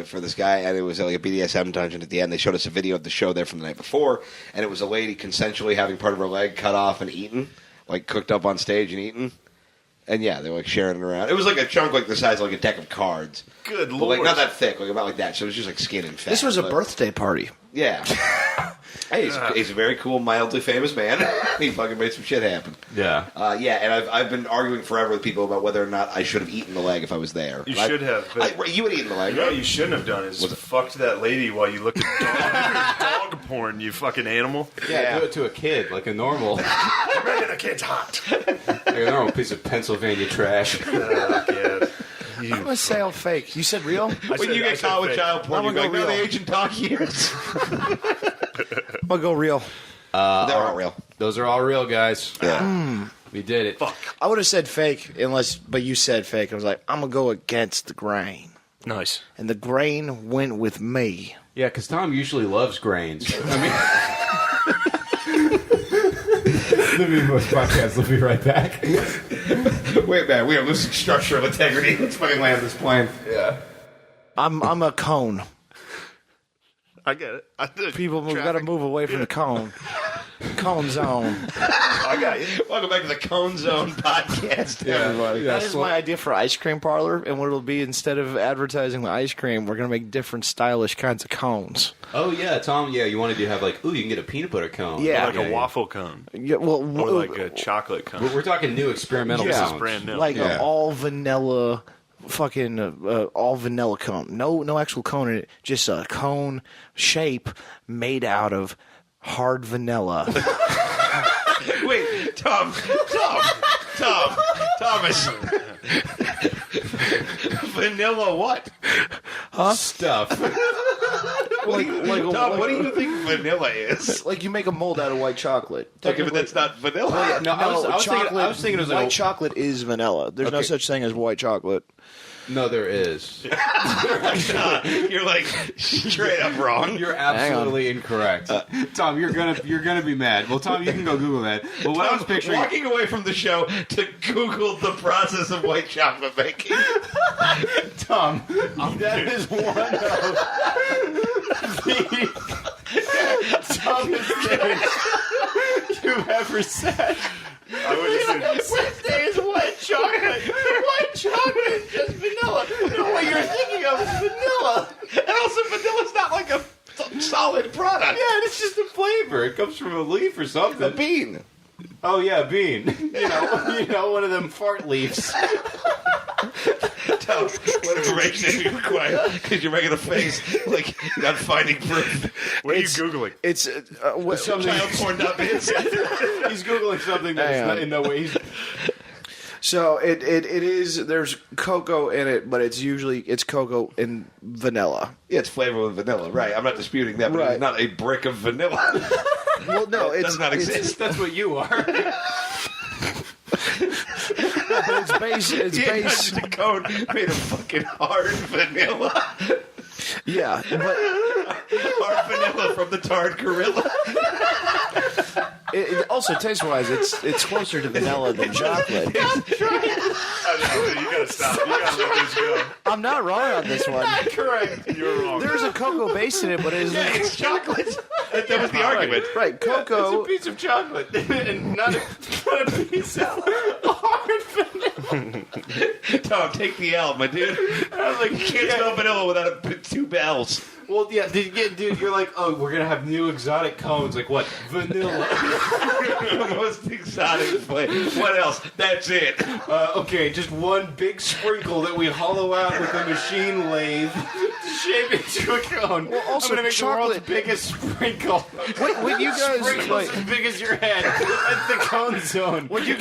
for this guy, and it was like a BDSM dungeon. At the end, they showed us a video of the show there from the night before, and it was a lady consensually having part of her leg cut off and eaten, like cooked up on stage and eaten. And yeah, they were like sharing it around. It was like a chunk like the size of like a deck of cards. Good But lord. like not that thick, like about like that. So it was just like skin and fat. This was a but- birthday party. Yeah. Hey, he's a very cool, mildly famous man. He fucking made some shit happen. Yeah. Yeah, and I've been arguing forever with people about whether or not I should have eaten the leg if I was there. You should have, but- you would have eaten the leg, You know right? what you shouldn't have done is fucked that lady while you looked at dog porn, you fucking animal. Yeah, do it to a kid, like a normal, The kid's hot. like a normal piece of Pennsylvania trash. I'm going to say all fake. You said real? When you get caught with child porn, I'm you're like, gonna no, go the real. agent dog years. I'm going to go real. They're all real. Those are all real, guys. Yeah. We did it. I would have said fake, but you said fake. I was like, I'm going to go against the grain. Nice. And the grain went with me. Yeah, because Tom usually loves grains. I mean, Living Most Podcast. We'll be right back. Wait, man, we are losing structure of integrity. Let's fucking land this plane. Yeah. I'm a cone. I get it. People, we've got to move away from the cone. Cone zone. I got you. Welcome back to the Cone Zone podcast, everybody. That is my idea for ice cream parlor, and what it'll be, instead of advertising the ice cream, we're going to make different stylish kinds of cones. Oh, yeah, Tom, yeah, you wanted to have like, ooh, you can get a peanut butter cone. Yeah. Like a waffle cone. Yeah, well, Or like a chocolate cone. We're talking new experimental This cones. is brand new. like an all vanilla, fucking all vanilla cone. No actual cone in it, just a cone shape made out of hard vanilla. Wait, Thomas. Vanilla what? Stuff. Tom, what do you think vanilla is? Like you make a mold out of white chocolate. Okay, but that's not vanilla. No, I was thinking it was white like chocolate is vanilla. There's no such thing as white chocolate. no, there is. You're like straight up wrong. You're absolutely incorrect, Tom. You're gonna be mad. Well, Tom, you can go Google that. But what I was picturing, walking away from the show to Google the process of white chocolate making. Tom, that is one of the dumbest things you've ever said. I would have Wednesday is white chocolate. White chocolate is just vanilla. No, what you're thinking of is vanilla. and also vanilla's not like a solid product. Yeah, it's just a flavor. It comes from a leaf or something. A bean. Oh yeah, bean. You know, one of them fart leaves. Tell what information you require because you're making a face like you're not finding proof. What are you Googling? It's Something. Childporn.biz. He's Googling something that's not in no way. So it is. There's cocoa in it, but it's cocoa and vanilla. Yeah, it's flavored with vanilla, right? I'm not disputing that, but Right. it's not a brick of vanilla. Well, no, It it does not exist. That's what you are. It's base. It's Yeah, base. the cone made of fucking hard vanilla. Yeah, but Hard vanilla from the tarred gorilla. it also taste wise, it's closer to vanilla than chocolate. You gotta stop. You gotta let this go. I'm not wrong on this one. Correct. You're wrong. There's a cocoa base in it, but it is It's chocolate. That was the argument. right. It's Cocoa. a piece of chocolate and not a piece of hard vanilla. Tom, take the L, my dude. I was like, You can't spell vanilla without two bells. well, yeah, dude, you're like, oh, we're gonna have new exotic cones. Like what? Vanilla. The most exotic flavor. What else? That's it. Okay, just one big sprinkle that we hollow out with a machine lathe to shape into a cone. Well, also I'm gonna make chocolate- the world's biggest sprinkle. When you guys Sprinkles like, as big as your head. That's the cone zone. when you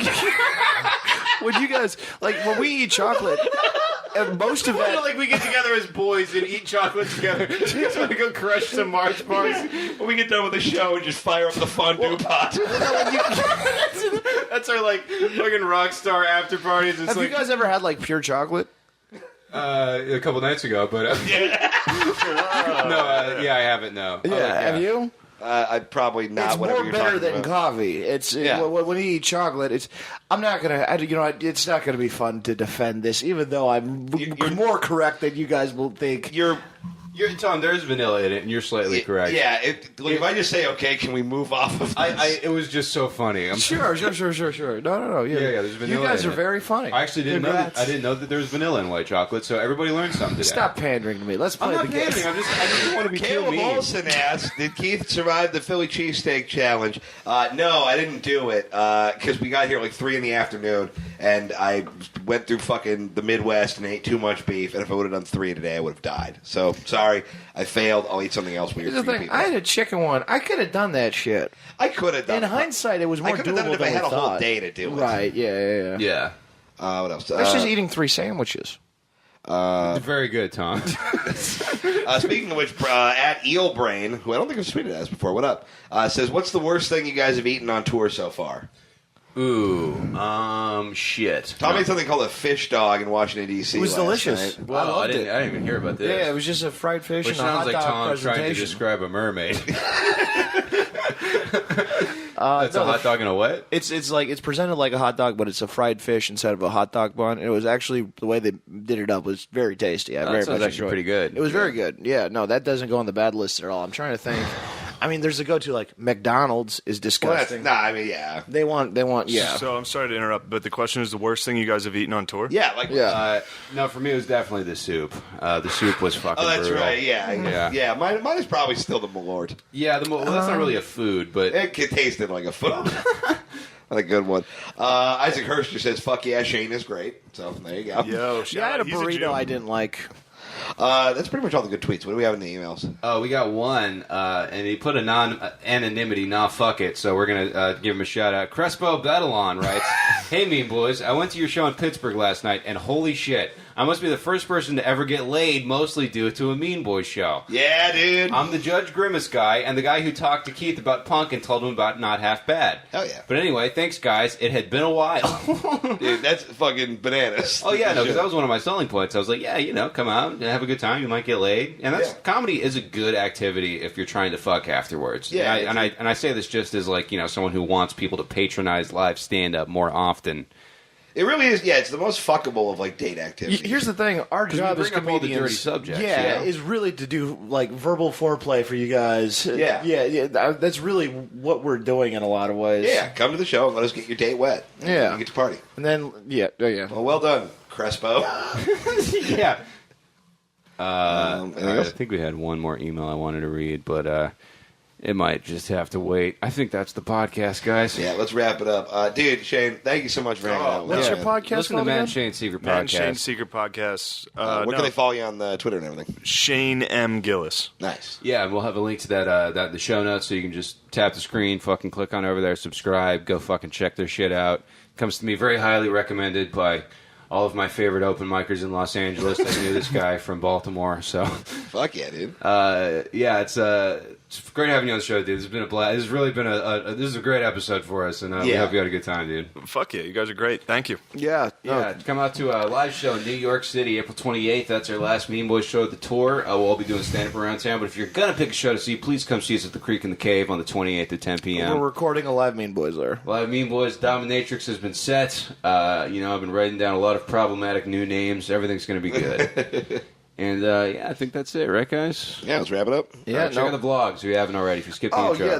guys like when we eat chocolate, and most of I feel that. like we get together as boys and eat chocolate together. Just want to go crush some Mars bars. When we get done with the show and just fire up the fondue pot. That's our like fucking rock star after parties. It's Have like you guys ever had like pure chocolate? a couple nights ago, but yeah, I haven't. No, Have you? I'd probably not. It's whatever more you're bitter talking than about. coffee. It's when you eat chocolate. It's. I'm not gonna. It's not gonna be fun to defend this, even though I'm You're more correct than you guys will think. You're Tom, there's vanilla in it, and you're slightly correct. Yeah. If I just say okay, can we move off of this? It was just so funny. I'm Sure. No. Yeah. Yeah, there's vanilla You guys in are it. very funny. I actually didn't know. Congrats. I didn't know that there was vanilla in white chocolate. So everybody learned something today. Stop pandering to me. Let's play I'm not the game. kidding. I just want to be too Caleb mean. Olson asked, "Did Keith survive the Philly cheesesteak challenge?" No, I didn't do it because we got here like 3 p.m, and I went through fucking the Midwest and ate too much beef. And if I would have done 3 today, I would have died. So sorry, I failed. I'll eat something else weird. Here's the for you thing. people. I had a chicken one. I could have done that shit. I could have done. In hindsight, it was more I could have doable done it if than I had we a whole thought. day to do it. Right? Yeah. Yeah, What else? That's just eating 3 sandwiches. very good, Tom. Speaking of which, at Eelbrain, who I don't think I've tweeted at us before, what up? Says, "What's the worst thing you guys have eaten on tour so far?" Ooh, shit. Tom made something called a fish dog in Washington D.C. It was last delicious. night. Wow, I loved didn't. it. I didn't even hear about this. Yeah, it was just a fried fish Which and a sounds hot like dog Tom trying to presentation. describe a mermaid. That's a hot dog and a what? It's presented like a hot dog, but it's a fried fish instead of a hot dog bun. And it was actually the way they did it up was very tasty. I very sounds much actually enjoyed pretty good. It was very good. Yeah, no, that doesn't go on the bad list at all. I'm trying to think. I mean, there's a go-to like McDonald's is Well, disgusting. yeah. They want yeah. So I'm sorry to interrupt, but the question is the worst thing you guys have eaten on tour? Yeah, Yeah. No, for me it was definitely the soup. The soup was fucking Oh, that's brutal. right. Yeah. Yeah. Mine is probably still the Malort. Yeah, well, that's not really a food, but It tasted like a food. Not a good one. Isaac Herster says, "Fuck yeah, Shane is great." So there you go. Yo, shout Yeah, I had a out. He's burrito Jew. I didn't like. That's pretty much all the good tweets. What do we have in the emails? we got one, and he put a non-anonymity, nah, fuck it, so we're going to give him a shout-out. Crespo Bedalon writes, "Hey, Mean Boys, I went to your show in Pittsburgh last night, and holy shit, I must be the first person to ever get laid, mostly due to a Mean Boys show. Yeah, dude. I'm the Judge Grimace guy, and the guy who talked to Keith about punk and told him about Not Half Bad. Hell yeah. But anyway, thanks, guys. It had been a while. Dude, that's fucking bananas. Oh, yeah, no, because that was one of my selling points. I was like, yeah, come out and have a good time. You might get laid. And comedy is a good activity if you're trying to fuck afterwards. Yeah. And I say this just as, like, someone who wants people to patronize live stand-up more often. It really is. Yeah, it's the most fuckable of like date activities. Here's the thing: our job as bring up all the comedians, dirty subjects, is really to do like verbal foreplay for you guys. Yeah. That's really what we're doing in a lot of ways. Yeah, come to the show and let us get your date wet. Yeah, you get to party. And then Well done, Crespo. Yeah. Anything else? I think we had one more email I wanted to read, but it might just have to wait. I think that's the podcast, guys. Yeah, let's wrap it up. Dude, Shane, thank you so much for hanging out with us. What's your podcast Listen to called Man again? Shane's Secret Man Podcast. Shane's Secret Podcast. Where can they follow you on the Twitter and everything? Shane M. Gillis. Nice. Yeah, and we'll have a link to that the show notes, so you can just tap the screen, fucking click on over there, subscribe, go fucking check their shit out. Comes to me very highly recommended by all of my favorite open micers in Los Angeles. I knew this guy from Baltimore, so Fuck yeah, dude. it's great having you on the show, dude. It's been a blast. This has really been this is a great episode for us, and we hope you had a good time, dude. Fuck yeah, you guys are great. Thank you. Yeah. Come out to a live show in New York City, April 28th. That's our last Mean Boys show of the tour. We'll all be doing stand-up around town, but if you're going to pick a show to see, please come see us at the Creek in the Cave on the 28th at 10 p.m. We're recording a live Mean Boys there. Live Mean Boys Dominatrix has been set. I've been writing down a lot of problematic new names. Everything's going to be good. And, I think that's it, right, guys? Yeah, let's wrap it up. Yeah, Check out the vlogs if you haven't already. If you skipped the intro. yeah,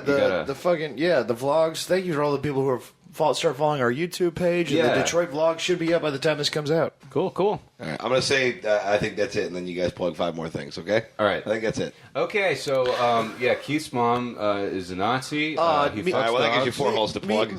the vlogs. Thank you for all the people who have start following our YouTube page. And the Detroit vlog should be up by the time this comes out. Cool. All right, I'm going to say I think that's it, and then you guys plug 5 more things, okay? All right. I think that's it. Okay, so, Keith's mom is a Nazi. He fucks All right, well, that gives you dogs. 4 holes to plug.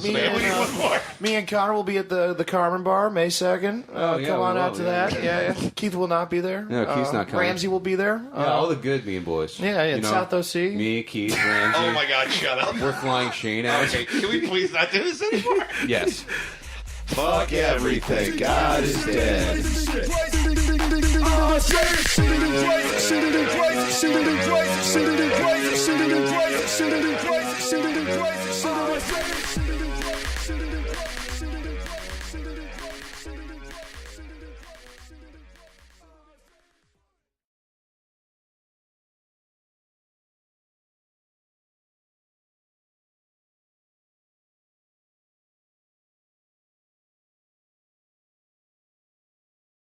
Me and Connor will be at the Carmen Bar May 2nd. Come on out to that. Yeah. Keith will not be there. No, Keith's not coming. Ramsey will be there. All the good Mean Boys. Yeah, South OC. Me, Keith, Ramsey. Oh, my God, shut up. We're flying Shane out. Okay, can we please not do this anymore? Yes. Fuck everything. God is dead. Crazy.